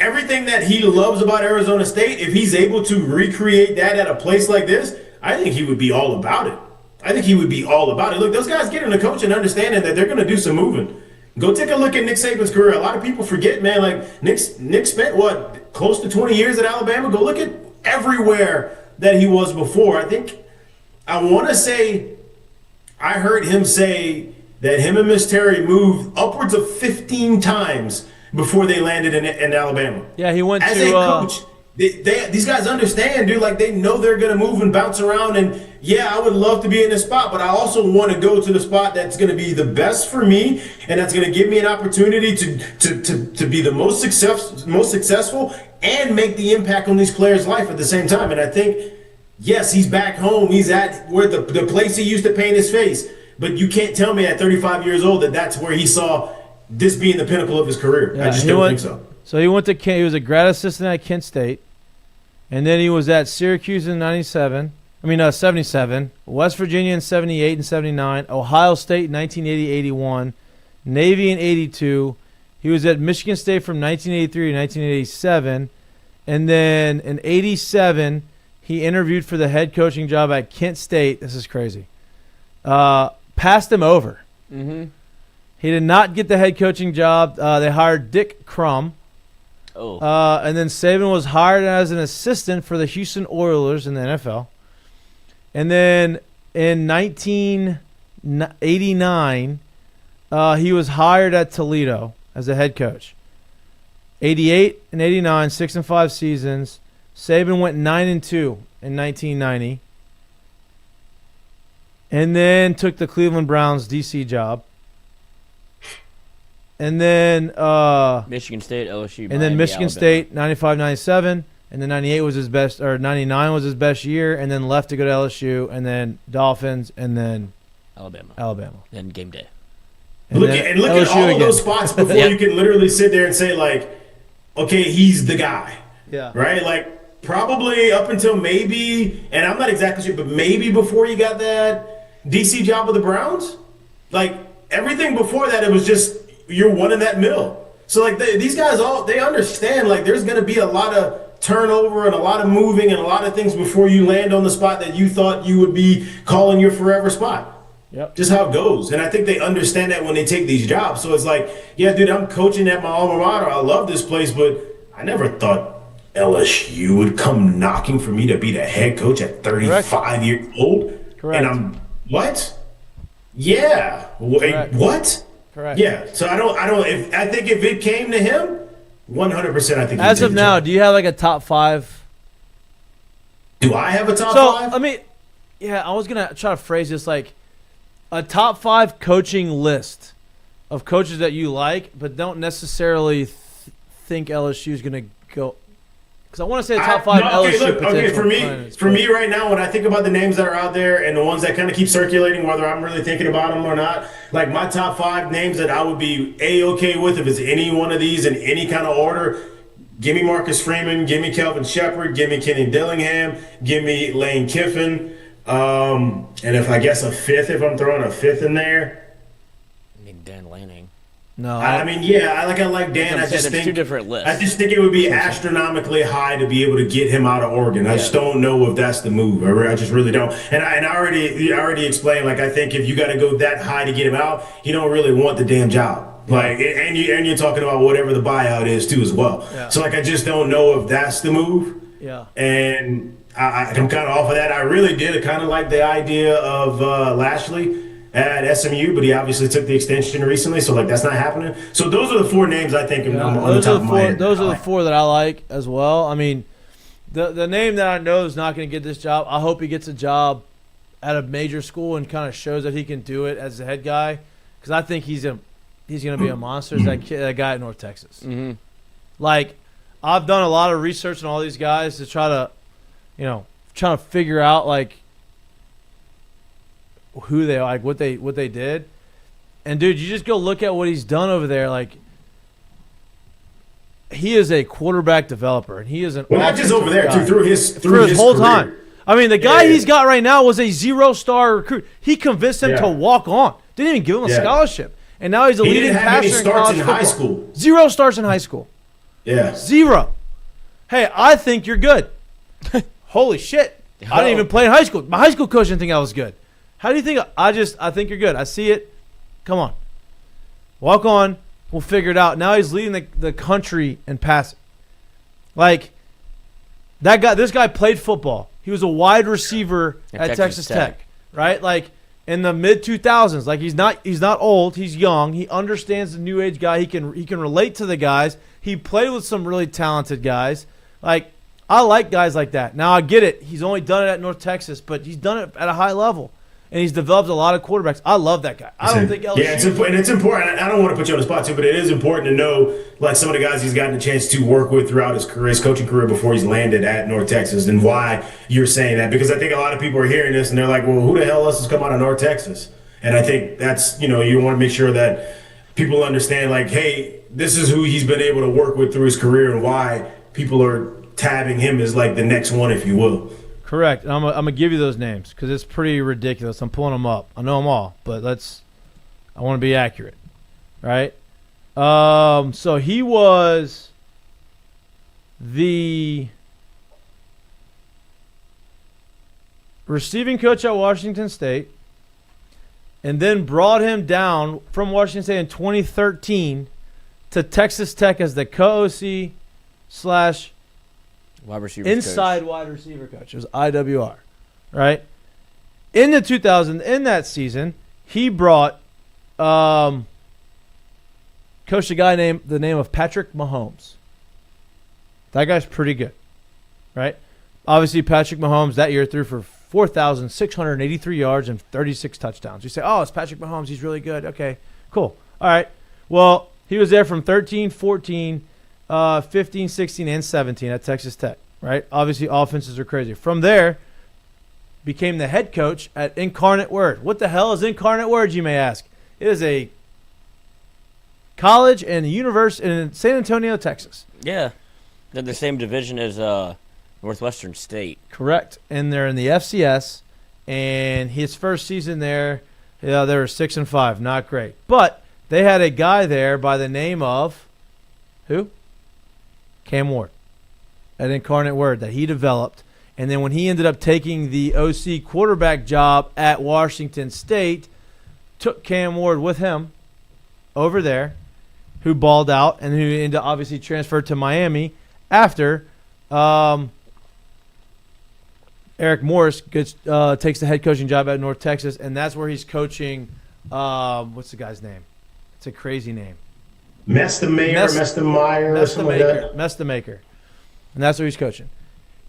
S4: everything that he loves about Arizona State. If he's able to recreate that at a place like this, I think he would be all about it. Look, those guys get into coaching understanding that they're going to do some moving. Go take a look at Nick Saban's career. A lot of people forget, man. Like, Nick spent, close to 20 years at Alabama? Go look at everywhere that he was before. I want to say, I heard him say that him and Miss Terry moved upwards of 15 times before they landed in Alabama.
S1: Yeah, he went
S4: as
S1: to
S4: a coach. These guys understand, dude. Like, they know they're going to move and bounce around. And, yeah, I would love to be in this spot, but I also want to go to the spot that's going to be the best for me, and that's going to give me an opportunity to be the most successful and make the impact on these players' life at the same time. And I think, yes, he's back home. He's at where the place he used to paint his face. But you can't tell me at 35 years old that that's where he saw this being the pinnacle of his career.
S1: Yeah,
S4: I just don't think so.
S1: So he went to Kent. He was a grad assistant at Kent State, and then he was at Syracuse in 77, West Virginia in 78 and 79, Ohio State in 1980-81, Navy in 82. He was at Michigan State from 1983 to 1987, and then in 87 he interviewed for the head coaching job at Kent State. This is crazy. Passed him over.
S2: Mm-hmm.
S1: He did not get the head coaching job. They hired Dick Crum.
S2: Oh.
S1: And then Saban was hired as an assistant for the Houston Oilers in the NFL. And then in 1989, he was hired at Toledo as a head coach. 88 and 89, 6-5 seasons. Saban went 9-2 in 1990. And then took the Cleveland Browns DC job. And then
S2: Michigan State, LSU,
S1: and then Michigan State 95-97, and then 98 was his best, or 99 was his best year, and then left to go to LSU, and then Dolphins, and then Alabama.
S2: Then game day.
S4: Look at all of those spots before you can literally sit there and say, like, okay, he's the guy.
S1: Yeah.
S4: Right? Like, probably up until maybe, and I'm not exactly sure, but maybe before you got that DC job with the Browns, like, everything before that, it was just, you're one in that middle. So, like, these guys they understand, like, there's going to be a lot of turnover and a lot of moving and a lot of things before you land on the spot that you thought you would be calling your forever spot.
S1: Yep.
S4: Just how it goes. And I think they understand that when they take these jobs. So it's like, yeah, dude, I'm coaching at my alma mater. I love this place, but I never thought LSU would come knocking for me to be the head coach at 35 years old.
S1: Correct.
S4: And I'm, what? Yeah. Wait, what?
S1: Correct.
S4: Yeah. So I think if it came to him, 100% I think
S1: as of now, do you have like a top 5?
S4: Do I have a top 5?
S1: I mean, Yeah, I was gonna try to phrase this like a top 5 coaching list of coaches that you like, but don't necessarily think LSU is gonna go. Because I want to say the top 5 LSU potential.
S4: For me right now, when I think about the names that are out there and the ones that kind of keep circulating, whether I'm really thinking about them or not, like my top 5 names that I would be A-okay with if it's any one of these in any kind of order, give me Marcus Freeman, give me Kelvin Shepard, give me Kenny Dillingham, give me Lane Kiffin, and if I guess if I'm throwing a fifth in there.
S2: I mean, Dan Lanning.
S1: No,
S4: I like Dan. I just think
S2: 2 different lists.
S4: I just think it would be astronomically high to be able to get him out of Oregon. I just don't know if that's the move. I just really don't. And I already explained. Like I think if you got to go that high to get him out, you don't really want the damn job. Like and you're talking about whatever the buyout is too as well.
S1: Yeah.
S4: So like I just don't know if that's the move.
S1: Yeah.
S4: And I'm kind of off of that. I really did kind of like the idea of Lashley at SMU, but he obviously took the extension recently, so like that's not happening. So those are the 4 names I think on the top of my head.
S1: Those are the 4 that I like as well. I mean, the name that I know is not going to get this job. I hope he gets a job at a major school and kind of shows that he can do it as the head guy, because I think he's going to be a monster. Is that guy at North Texas?
S2: Mm-hmm.
S1: Like, I've done a lot of research on all these guys to try to figure out like who they are, like what they did. And dude, you just go look at what he's done over there. Like, he is a quarterback developer, and he is
S4: not just over there too, through his
S1: whole
S4: career.
S1: time. I mean, the guy he's got right now was a 0-star recruit. He convinced him to walk on. Didn't even give him a scholarship, and now he's a leading passer in college football.
S4: High school.
S1: 0 starts in high school.
S4: Yeah.
S1: 0. Hey, I think you're good. Holy shit! I didn't even play in high school. My high school coach didn't think I was good. How do you think? I think you're good. I see it. Come on. Walk on. We'll figure it out. Now he's leading the country in passing. Like, this guy played football. He was a wide receiver at Texas Tech. Right? Like, in the mid-2000s. Like, he's not old. He's young. He understands the new age guy. He can relate to the guys. He played with some really talented guys. Like, I like guys like that. Now, I get it. He's only done it at North Texas, but he's done it at a high level. And he's developed a lot of quarterbacks. I love that guy. I don't think LSU.
S4: Yeah, it's important. I don't want to put you on the spot too, but it is important to know, like, some of the guys he's gotten a chance to work with throughout his career, his coaching career before he's landed at North Texas, and why you're saying that. Because I think a lot of people are hearing this and they're like, well, who the hell else has come out of North Texas? And I think that's, you want to make sure that people understand, like, hey, this is who he's been able to work with through his career and why people are tabbing him as, like, the next one, if you will.
S1: Correct. And I'm gonna give you those names because it's pretty ridiculous. I'm pulling them up. I know them all, but I want to be accurate, right? So he was the receiving coach at Washington State, and then brought him down from Washington State in 2013 to Texas Tech as the co-OC /
S2: wide receiver
S1: inside coach. Wide receiver coach. It was IWR, right? In that season, he brought coached a guy named the name of Patrick Mahomes. That guy's pretty good, right? Obviously, Patrick Mahomes that year threw for 4,683 yards and 36 touchdowns. You say, oh, it's Patrick Mahomes. He's really good. Okay, cool. All right. Well, he was there from 13, 14, 15, 16, and 17 at Texas Tech, right? Obviously, offenses are crazy. From there, became the head coach at Incarnate Word. What the hell is Incarnate Word, you may ask? It is a college and university in San Antonio, Texas.
S2: Yeah. They're the same division as Northwestern State.
S1: Correct. And they're in the FCS. And his first season there, they were 6-5. Not great. But they had a guy there by the name of who? Cam Ward at Incarnate Word that he developed. And then when he ended up taking the OC quarterback job at Washington State, took Cam Ward with him over there, who balled out and who ended up obviously transferred to Miami after Eric Morris takes the head coaching job at North Texas, and that's where he's coaching. What's the guy's name? It's a crazy name.
S4: Mestamaker, or something like that.
S1: Mestamaker. And that's where he's coaching.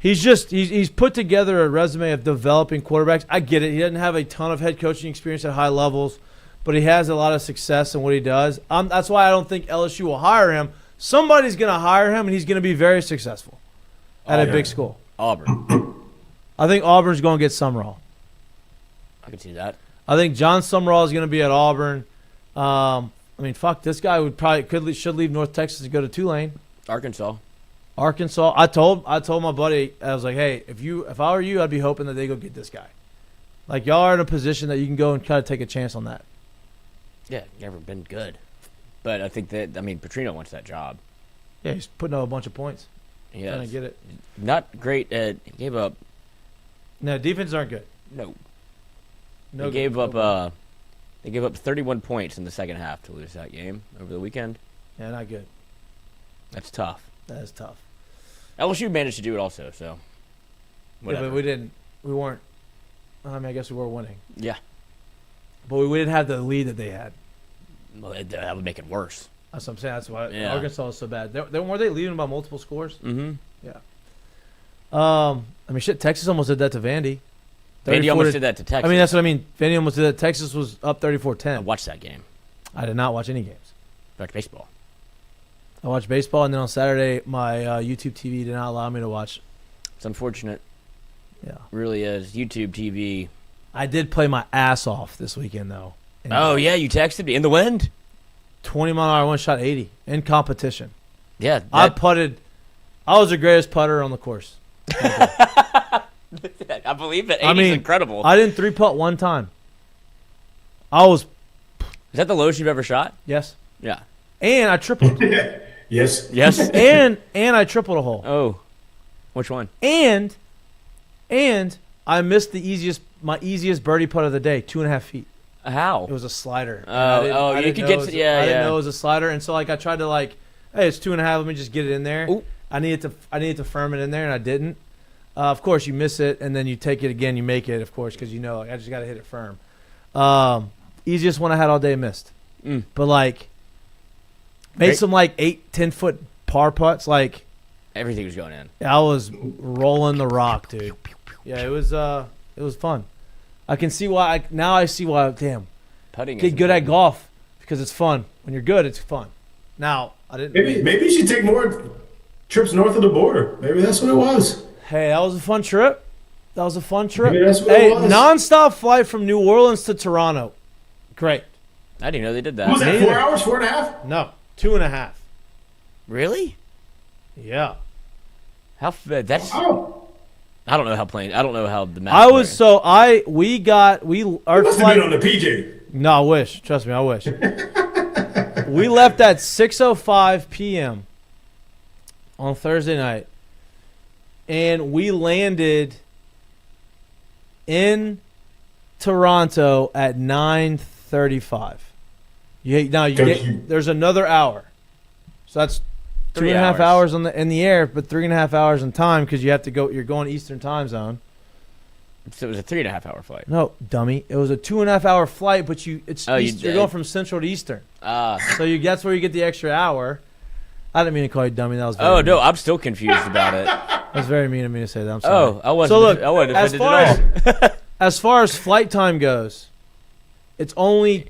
S1: he's put together a resume of developing quarterbacks. I get it. He doesn't have a ton of head coaching experience at high levels, but he has a lot of success in what he does. That's why I don't think LSU will hire him. Somebody's going to hire him, and he's going to be very successful at a big school.
S2: Auburn.
S1: I think Auburn's going to get Summerall.
S2: I can see that.
S1: I think John Summerall is going to be at Auburn. I mean, fuck, this guy should leave North Texas to go to Tulane.
S2: Arkansas.
S1: I told my buddy, I was like, hey, if I were you, I'd be hoping that they go get this guy. Like, y'all are in a position that you can go and kind of take a chance on that.
S2: Yeah, never been good. But I think Petrino wants that job.
S1: Yeah, he's putting up a bunch of points.
S2: Yeah.
S1: Trying to get it.
S2: Not great at – gave up –
S1: No, defenses aren't good.
S2: No.
S1: No,
S2: They gave up 31 points in the second half to lose that game over the weekend.
S1: Yeah, not good.
S2: That's tough.
S1: That is tough.
S2: LSU managed to do it also, so whatever.
S1: Yeah, but we didn't. We weren't. I mean, I guess we were winning.
S2: Yeah.
S1: But we didn't have the lead that they had.
S2: Well, that would make it worse.
S1: That's what I'm saying. That's why
S2: Yeah.
S1: Arkansas is so bad. Were they leading by multiple scores?
S2: Mm-hmm.
S1: Yeah. I mean, shit, Texas almost did that to Vandy.
S2: Vandy almost did that to Texas.
S1: I mean, that's what I mean. Vandy almost did that. Texas was up 34-10.
S2: I watched that game.
S1: I did not watch any games.
S2: I watched baseball.
S1: I watched baseball, and then on Saturday, my YouTube TV did not allow me to watch.
S2: It's unfortunate.
S1: Yeah.
S2: It really is. YouTube TV.
S1: I did play my ass off this weekend, though.
S2: Oh, yeah, you texted me. In the wind?
S1: 20-mile-an-hour one shot 80 in competition.
S2: Yeah.
S1: I putted. I was the greatest putter on the course.
S2: I believe it. 80 is incredible.
S1: I didn't three-putt one time. I was.
S2: Is that the lowest you've ever shot?
S1: Yes.
S2: Yeah.
S1: And I tripled.
S4: Yes.
S2: Yes.
S1: and I tripled a hole.
S2: Oh. Which one?
S1: And I missed my easiest birdie putt of the day, 2.5 feet.
S2: How?
S1: It was a slider.
S2: You could get to, yeah,
S1: I didn't know it was a slider, and so like I tried to hey, it's 2.5. Let me just get it in there.
S2: Ooh.
S1: I needed to firm it in there, and I didn't. Of course, you miss it, and then you take it again. You make it, of course, because I just got to hit it firm. Easiest one I had all day missed, but made some 8-10 foot par putts.
S2: Everything was going in.
S1: I was rolling the rock, dude. Yeah, it was fun. I can see why. Now I see why. Damn,
S2: Putting
S1: get good at golf because it's fun. When you're good, it's fun. Now I didn't.
S4: Maybe you should take more trips north of the border. Maybe that's what it was.
S1: Hey, that was a fun trip. Maybe that's what
S4: it was.
S1: Nonstop flight from New Orleans to Toronto. Great.
S2: I didn't know they did that.
S4: What was that, 4 hours, 4.5?
S1: No, 2.5.
S2: Really?
S1: Yeah.
S2: That's.
S4: Oh.
S2: I don't know how the math.
S1: Our
S4: You must
S1: flight.
S4: have been on the PJ.
S1: No, I wish. Trust me, I wish. We left at 6:05 p.m. on Thursday night, and we landed in Toronto at 9:35. There's another hour, so that's 2.5 hours in the air, but 3.5 hours in time because you have to go. You're going Eastern time zone.
S2: So it was a 3.5 hour flight.
S1: No, dummy. It was a 2.5 hour flight, but you're going from Central to Eastern. So that's where you get the extra hour. I didn't mean to call you dummy. That was very mean.
S2: No, I'm still confused about it.
S1: That was very mean of me to say that. I'm sorry.
S2: I wasn't.
S1: So look,
S2: I wasn't offended at all.
S1: as far as flight time goes, it's only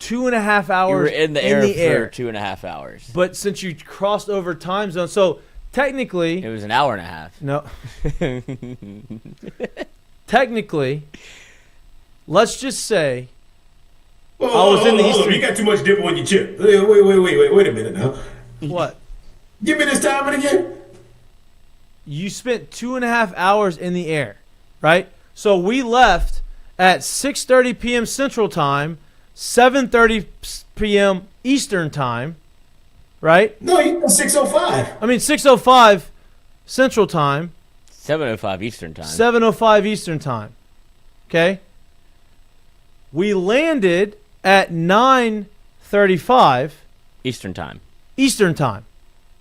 S1: 2.5 hours.
S2: You were in the air for 2.5 hours.
S1: But since you crossed over time zone, so technically
S2: it was an hour and a half.
S1: No. Technically, let's just say
S4: I was in the Eastern. You got too much dip on your chip. Wait a minute now.
S1: What?
S4: Give me this timing again.
S1: You spent 2.5 hours in the air, right? So we left at 6:30 p.m. Central Time, 7:30 p.m. Eastern Time, right?
S4: No, you got 6:05.
S1: I mean 6:05 Central Time.
S2: 7:05 Eastern Time.
S1: 7:05 Eastern Time. Okay? We landed at 9:35
S2: Eastern Time.
S1: Eastern Time.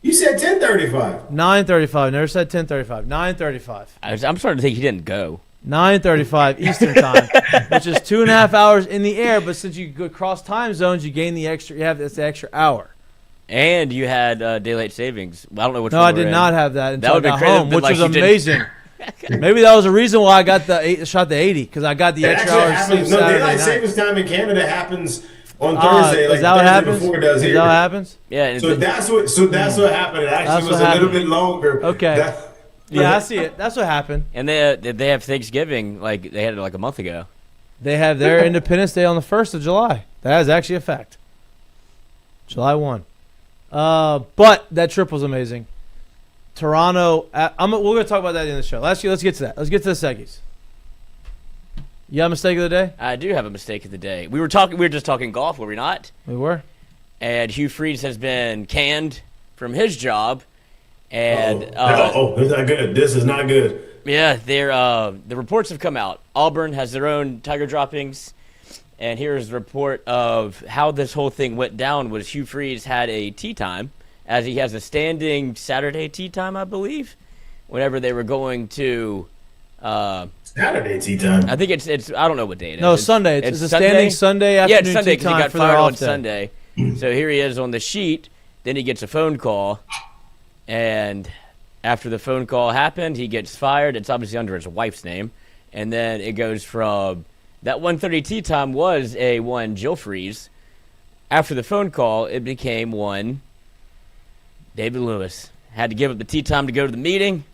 S4: You said 10:35.
S1: 9:35. Never said 10:35. 9:35.
S2: I'm starting to think he didn't go.
S1: 9:35 Eastern Time, which is 2.5 hours in the air. But since you go across time zones, you gain the extra. You have this extra hour.
S2: And you had daylight savings. I don't know which
S1: No,
S2: one
S1: I did not have that until I
S2: would've
S1: got
S2: been great,
S1: home,
S2: but
S1: which
S2: like
S1: was
S2: you didn't-
S1: amazing. Maybe that was the reason why I got shot the 80 because I got the
S4: It
S1: extra
S4: actually
S1: hour of sleep
S4: happens. No,
S1: Saturday
S4: daylight
S1: night.
S4: savings time in Canada happens on Thursday, like
S1: is that what
S4: Thursday
S1: happens?
S4: before it does
S1: Is
S4: here.
S1: that what happens?
S2: Yeah. And
S4: So that's what happened. It
S1: That's
S4: actually
S1: what
S4: was a little
S1: happened.
S4: bit longer.
S1: Okay. Yeah, I see it. That's what happened.
S2: and they have Thanksgiving like they had it like a month ago.
S1: They have their Independence Day on the 1st of July. That is actually a fact. July 1. But that trip was amazing. Toronto. We're going to talk about that in the show. Let's get to that. Let's get to the Seggies. You got a mistake of the day?
S2: I do have a mistake of the day. We were just talking golf, were we not?
S1: We were.
S2: And Hugh Freeze has been canned from his job. And
S4: This is not good. This is not good.
S2: yeah, the reports have come out. Auburn has their own Tiger droppings. And here's the report of how this whole thing went down was Hugh Freeze had a tee time, as he has a standing Saturday tee time, I believe, whenever they were going to
S4: Saturday tea time.
S2: I think it's I don't know what day it is.
S1: No, Sunday. It's a
S2: Sunday?
S1: standing Sunday
S2: Yeah,
S1: afternoon
S2: it's Sunday
S1: tea
S2: because he
S1: time
S2: got
S1: for their
S2: fired on
S1: off day.
S2: Sunday. So here he is on the sheet. Then he gets a phone call, and after the phone call happened, he gets fired. It's obviously under his wife's name, and then it goes from that 1:30 tea time was a one Jill Freeze. After the phone call, it became one David Lewis. Had to give up the tea time to go to the meeting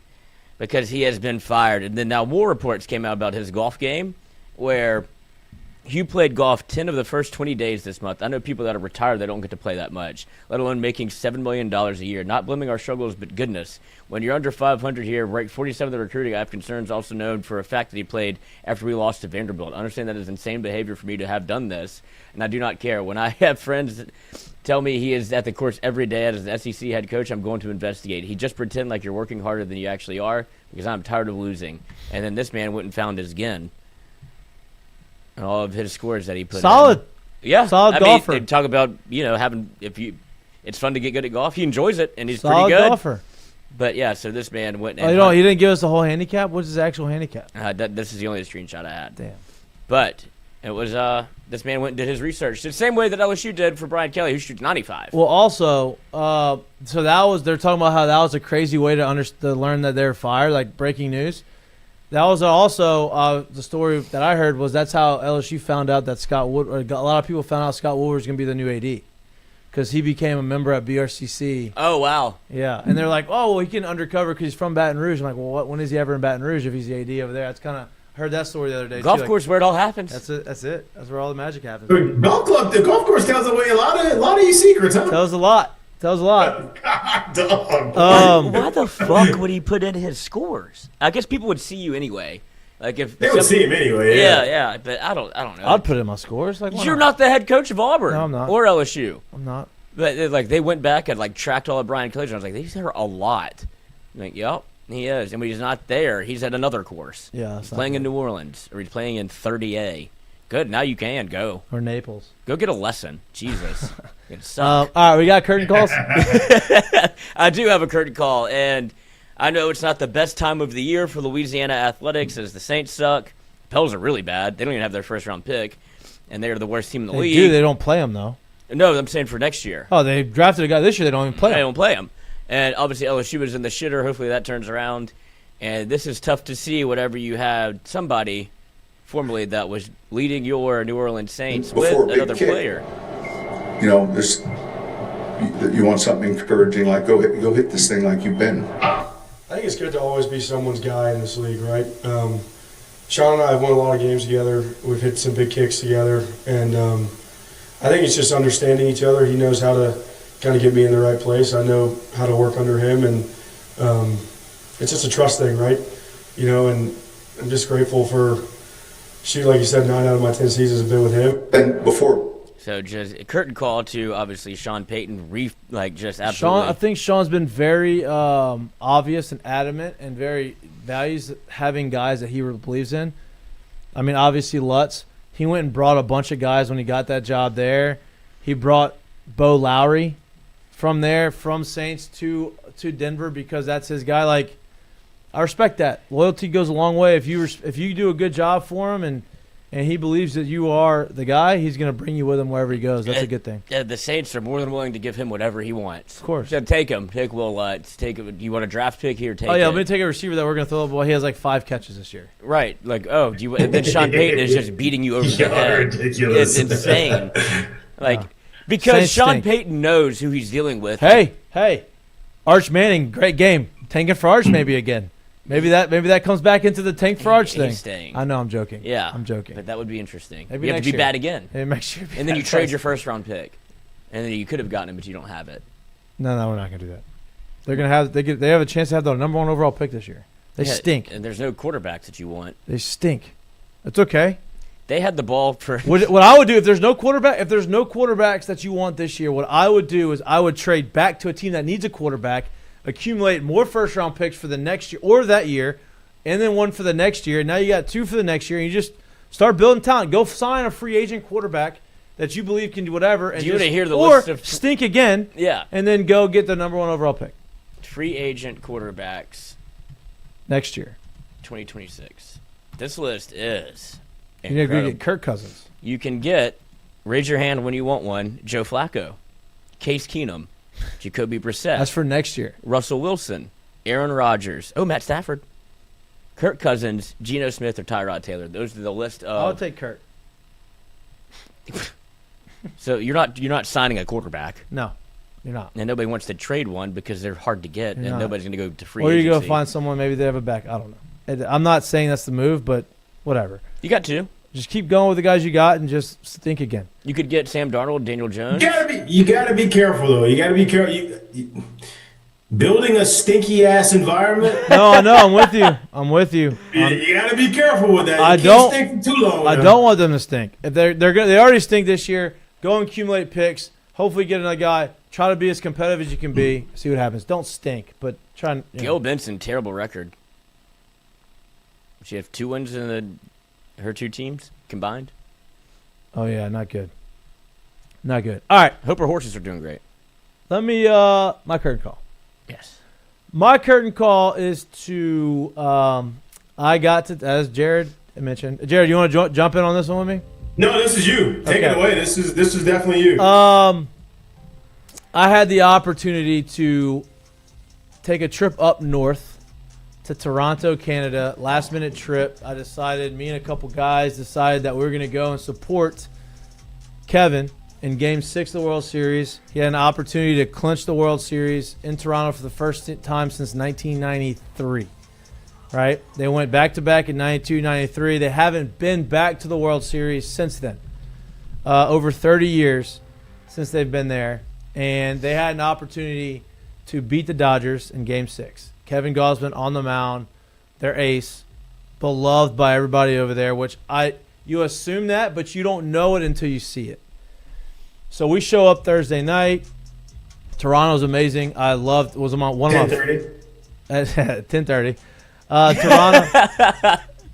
S2: because he has been fired. And then now more reports came out about his golf game, where Hugh played golf 10 of the first 20 days this month. I know people that are retired that don't get to play that much, let alone making $7 million a year. Not blaming our struggles, but goodness. When you're under 500 here, ranked 47 of the recruiting, I have concerns also known for a fact that he played after we lost to Vanderbilt. I understand that is insane behavior for me to have done this, and I do not care. When I have friends that tell me he is at the course every day as an SEC head coach, I'm going to investigate. He just pretend like you're working harder than you actually are because I'm tired of losing. And then this man went and found his again. And all of his scores that he put
S1: Solid.
S2: in. Yeah.
S1: Solid
S2: I mean,
S1: golfer.
S2: they talk about, having it's fun to get good at golf. He enjoys it and he's
S1: Solid
S2: pretty good.
S1: golfer.
S2: But yeah, so this man went
S1: Oh,
S2: and
S1: he didn't give us the whole handicap? What's his actual handicap?
S2: this is the only screenshot I had.
S1: Damn.
S2: But it was this man went and did his research the same way that LSU did for Brian Kelly, who shoots 95.
S1: Well, also, so they're talking about how that was a crazy way to learn that they're fired, like breaking news. That was also the story that I heard was that's how LSU found out that Scott Woodward. A lot of people found out Scott Woodward was going to be the new AD because he became a member at BRCC.
S2: Oh wow!
S1: Yeah, and they're like, oh, well, he can undercover because he's from Baton Rouge. I'm like, well, when is he ever in Baton Rouge if he's the AD over there? That's kind of heard that story the other day.
S2: Golf
S1: too.
S2: course where it all happens.
S1: That's it. That's it. That's where all the magic happens.
S4: The golf course tells away a lot of your secrets, huh?
S1: Tells a lot. Tells a lot.
S4: God, dog.
S2: Why the fuck would he put in his scores? I guess people would see you anyway. Like if
S4: They would see him anyway.
S2: Yeah, but I don't know.
S1: I'd put in my scores. Like, why
S2: You're not the head coach of Auburn.
S1: No, I'm not.
S2: Or LSU.
S1: I'm not.
S2: But they went back and like tracked all of Brian Kelly's. And I was like, these are a lot. I'm like, yep, he is. And when he's not there, he's at another course.
S1: Yeah,
S2: He's playing in New Orleans or he's playing in 30A. Good. Now you can go.
S1: Or Naples.
S2: Go get a lesson. Jesus. It
S1: All
S2: sucks.
S1: right, we got curtain calls.
S2: I do have a curtain call, and I know it's not the best time of the year for Louisiana athletics as the Saints suck. Pels are really bad. They don't even have their first-round pick, and they're the worst team in the
S1: They
S2: league.
S1: do. They don't play him though.
S2: No, I'm saying for next year.
S1: Oh, they drafted a guy this year. They don't even play
S2: They
S1: him.
S2: don't play him. And obviously LSU is in the shitter. Hopefully that turns around. And this is tough to see whenever you have somebody formerly that was leading your New Orleans Saints
S5: Before a
S2: with
S5: big
S2: another
S5: kick.
S2: player.
S5: This you want something encouraging, like go hit this thing like you've been.
S6: I think it's good to always be someone's guy in this league, right? Sean and I have won a lot of games together. We've hit some big kicks together, and I think it's just understanding each other. He knows how to kind of get me in the right place. I know how to work under him, and it's just a trust thing, right? And I'm just grateful for, like you said, 9 out of my 10 seasons have been with him.
S5: And before
S2: So just a curtain call to obviously Sean Payton, just
S1: Sean,
S2: absolutely.
S1: I think Sean's been very obvious and adamant and very values having guys that he believes in. I mean, obviously Lutz, he went and brought a bunch of guys when he got that job there. He brought Bo Lowry from Saints to Denver because that's his guy. Like, I respect that. Loyalty goes a long way. If you do a good job for him and and he believes that you are the guy, he's going to bring you with him wherever he goes. That's a good thing.
S2: Yeah, the Saints are more than willing to give him whatever he wants.
S1: Of course.
S2: So take him. Take Will Lutz. Take him. You want a draft pick here? Take it.
S1: Oh, yeah, let me take a receiver that we're going to throw the ball. He has like 5 catches this year.
S2: Right. Like, oh, do you? And then Sean Payton is just beating you over the head.
S4: Ridiculous.
S2: It's insane. Like, because
S1: Saints
S2: Sean
S1: stink.
S2: Payton knows who he's dealing with.
S1: Hey. Arch Manning, great game. Tanking for Arch maybe again. Maybe that comes back into the tank for Arch thing.
S2: He's staying.
S1: I know, I'm joking.
S2: Yeah.
S1: I'm joking.
S2: But that would be interesting.
S1: Maybe
S2: you have
S1: next
S2: to be
S1: year.
S2: bad again.
S1: Maybe next year.
S2: And then you trade your first-round pick. And then you could have gotten him, but you don't have it.
S1: No, we're not going to do that. They're going to have they have a chance to have the number 1 overall pick this year. They stink.
S2: And there's no quarterbacks that you want.
S1: They stink. It's okay.
S2: They had the ball for
S1: What I would do if there's no quarterbacks that you want this year, what I would do is I would trade back to a team that needs a quarterback, accumulate more first-round picks for the next year or that year, and then 1 for the next year. Now you got 2 for the next year, and you just start building talent. Go sign a free agent quarterback that you believe can do whatever, and
S2: Do you want to hear the
S1: or
S2: list of
S1: stink again,
S2: Yeah.
S1: and then go get the number 1 overall pick
S2: free agent quarterbacks
S1: next year.
S2: 2026? This list is
S1: You need to go
S2: incredible.
S1: get Kirk Cousins.
S2: You can get, raise your hand when you want one, Joe Flacco, Case Keenum, Jacoby Brissett,
S1: That's for next year.
S2: Russell Wilson, Aaron Rodgers, Matt Stafford, Kirk Cousins, Geno Smith, or Tyrod Taylor. Those are the list
S1: I'll
S2: of.
S1: take Kirk.
S2: So you're not signing a quarterback,
S1: No, you're not.
S2: and nobody wants to trade one because they're hard to get,
S1: You're
S2: and
S1: not.
S2: nobody's going to go to free
S1: Or you
S2: agency.
S1: go find someone, maybe they have a back. I don't know. I'm not saying that's the move, but whatever.
S2: You got 2.
S1: Just keep going with the guys you got and just stink again.
S2: You could get Sam Darnold, Daniel Jones.
S4: You gotta be careful though. You gotta be careful. Building a stinky ass environment.
S1: No, I know. I'm with you. I'm with you.
S4: You gotta be careful with that.
S1: I
S4: You
S1: don't-
S4: can't stink for too long.
S1: I
S4: now.
S1: don't want them to stink. If they already stink this year. Go and accumulate picks. Hopefully, get another guy. Try to be as competitive as you can be. See what happens. Don't stink, but try and.
S2: Gail Benson, terrible record. She have 2 wins in her 2 teams combined.
S1: Oh yeah, not good. Not good. All right,
S2: Hope her horses are doing great.
S1: let me my curtain call.
S2: Yes.
S1: My curtain call is to I got to, as Jared mentioned. Jared, you want to jump in on this one with me?
S4: No, this is you. Take
S1: Okay.
S4: it away. This is definitely you.
S1: I had the opportunity to take a trip up north to Toronto, Canada. Last minute trip. I decided, me and a couple guys decided that we were going to go and support Kevin in Game 6 of the World Series. He had an opportunity to clinch the World Series in Toronto for the first time since 1993. Right? They went back-to-back in 92, 93. They haven't been back to the World Series since then. Over 30 years since they've been there. And they had an opportunity to beat the Dodgers in Game 6. Kevin Gausman on the mound, their ace, beloved by everybody over there, which you assume that, but you don't know it until you see it. So we show up Thursday night. Toronto's amazing. I loved one of my
S4: 10:30.
S1: at 10:30.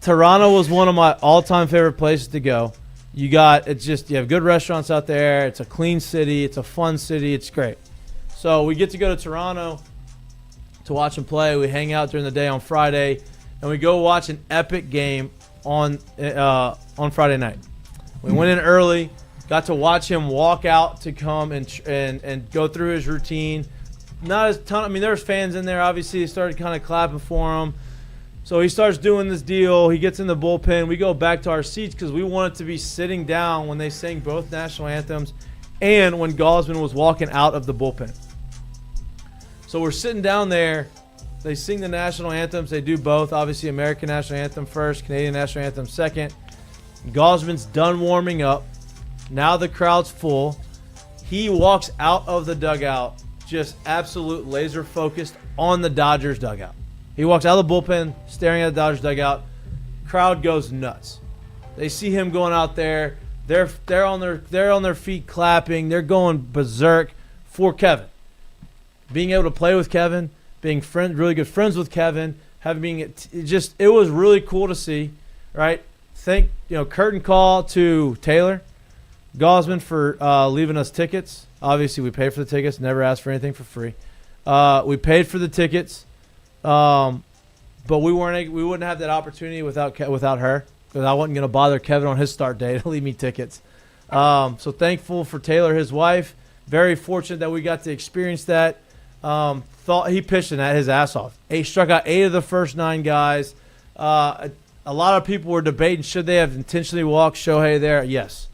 S1: Toronto was one of my all-time favorite places to go. You have good restaurants out there. It's a clean city. It's a fun city. It's great. So we get to go to Toronto to watch them play. We hang out during the day on Friday, and we go watch an epic game on Friday night. We went in early, got to watch him walk out to come and go through his routine. Not as ton. I mean, there was fans in there. Obviously, they started kind of clapping for him. So he starts doing this deal. He gets in the bullpen. We go back to our seats because we wanted to be sitting down when they sang both national anthems and when Gausman was walking out of the bullpen. So we're sitting down there. They sing the national anthems. They do both. Obviously, American national anthem first, Canadian national anthem second. Gausman's done warming up. Now the crowd's full. He walks out of the dugout, just absolute laser focused on the Dodgers dugout. He walks out of the bullpen, staring at the Dodgers dugout. Crowd goes nuts. They see him going out there. They're on their feet clapping. They're going berserk for Kevin. Being able to play with Kevin, being really good friends with Kevin, it was really cool to see, right? Curtain call to Taylor Gausman for leaving us tickets. Obviously, we paid for the tickets. Never asked for anything for free. We paid for the tickets. But we wouldn't have that opportunity without her. because I wasn't going to bother Kevin on his start day to leave me tickets. So thankful for Taylor, his wife. Very fortunate that we got to experience that. Thought he pitched in that his ass off. Struck out 8 of the first 9 guys. A lot of people were debating, should they have intentionally walked Shohei there? Yes.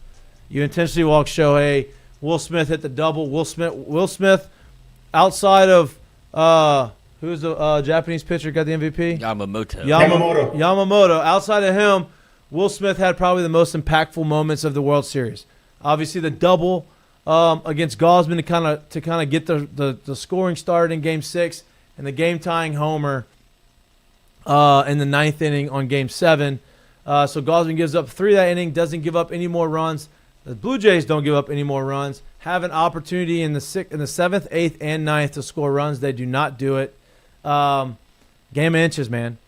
S1: You intentionally walked Shohei. Will Smith hit the double. Will Smith outside of who's the Japanese pitcher got the MVP? Yamamoto. Outside of him, Will Smith had probably the most impactful moments of the World Series. Obviously, the double against Gosman to kind of get the scoring started in Game 6, and the game-tying homer in the 9th inning on Game 7. So Gosman gives up 3 that inning, doesn't give up any more runs. The Blue Jays don't give up any more runs. Have an opportunity in the 7th, 8th, and 9th to score runs. They do not do it. Game of inches, man.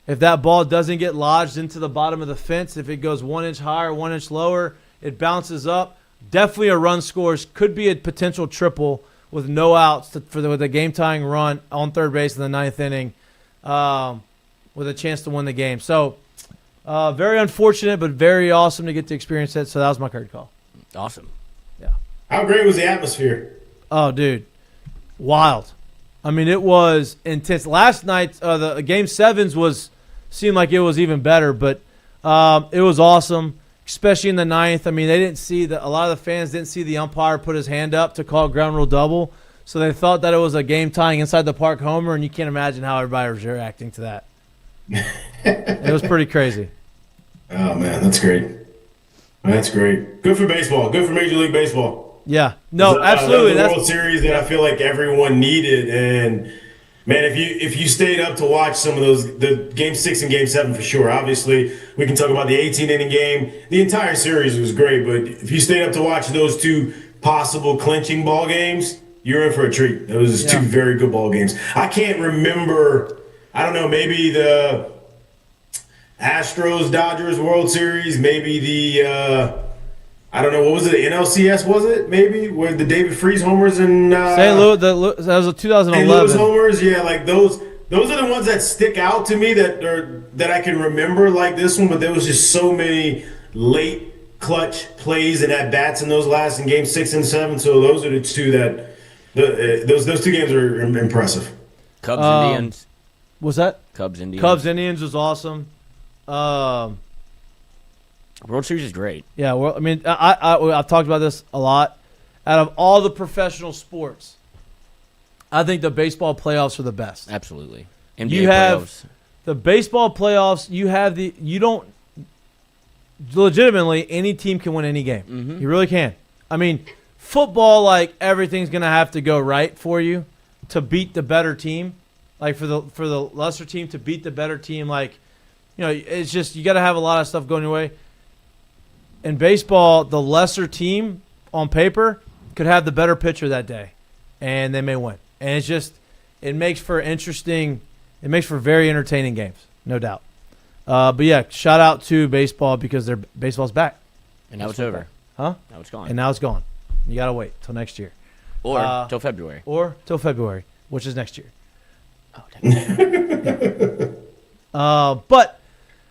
S1: If that ball doesn't get lodged into the bottom of the fence, if it goes 1 inch higher, 1 inch lower, it bounces up. Definitely a run scores. Could be a potential triple with no outs with a game-tying run on third base in the 9th inning with a chance to win the game. So very unfortunate, but very awesome to get to experience that. So that was my card call.
S2: Awesome.
S1: Yeah.
S4: How great was the atmosphere?
S1: Oh, dude. Wild. I mean, it was intense. Last night, the Game 7s seemed like it was even better, but it was awesome, especially in the 9th. I mean, they didn't see a lot of the fans didn't see the umpire put his hand up to call ground rule double, so they thought that it was a game tying inside the park homer, and you can't imagine how everybody was reacting to that. It was pretty crazy.
S4: Oh man, that's great. That's great. Good for baseball. Good for Major League Baseball.
S1: Yeah. No, absolutely.
S4: That's the World Series that I feel like everyone needed. And man, if you stayed up to watch some of the Game 6 and Game 7 for sure. Obviously, we can talk about the 18-inning game. The entire series was great, but if you stayed up to watch those 2 possible clinching ball games, you're in for a treat. Those was 2 very good ball games. I can't remember. I don't know. Maybe the Astros-Dodgers World Series, maybe the I don't know, what was it, the NLCS, was it, maybe, where the David Freese homers and
S1: St. Louis, that was a 2011.
S4: St. Louis homers, yeah, like those are the ones that stick out to me that I can remember like this one, but there was just so many late clutch plays and at-bats in those last in Game 6 and 7, so those are the 2 that those 2 games are impressive.
S2: Cubs, Indians.
S1: Was that?
S2: Cubs, Indians.
S1: Cubs, Indians was awesome.
S2: World Series is great.
S1: Yeah, well, I mean, I've talked about this a lot. Out of all the professional sports, I think the baseball playoffs are the best.
S2: Absolutely. NBA
S1: you have
S2: playoffs.
S1: The baseball playoffs. You don't legitimately any team can win any game.
S2: Mm-hmm.
S1: You really can. I mean, football, like everything's gonna have to go right for you to beat the better team. Like for the lesser team to beat the better team, like. It's just you got to have a lot of stuff going your way. In baseball, the lesser team on paper could have the better pitcher that day, and they may win. And it makes for very entertaining games, no doubt. But yeah, shout out to baseball because baseball's back.
S2: And now it's over.
S1: Huh?
S2: Now it's gone.
S1: And now it's gone. You got to wait till next year.
S2: Or till February.
S1: Or till February, which is next year.
S2: Oh, yeah.
S1: But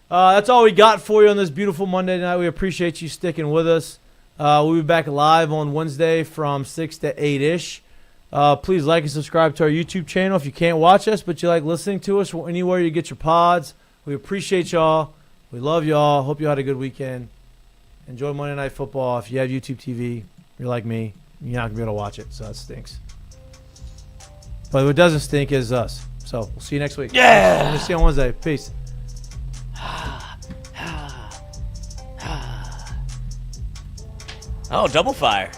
S1: that's all we got for you on this beautiful Monday night. We appreciate you sticking with us. We'll be back live on Wednesday from 6 to 8-ish. Please like and subscribe to our YouTube channel if you can't watch us, but you like listening to us anywhere you get your pods. We appreciate y'all. We love y'all. Hope you had a good weekend. Enjoy Monday Night Football. If you have YouTube TV, you're like me, you're not going to be able to watch it, so that stinks. But what doesn't stink is us. So we'll see you next week.
S2: Yeah!
S1: We'll see you on Wednesday. Peace.
S2: Oh, double fire.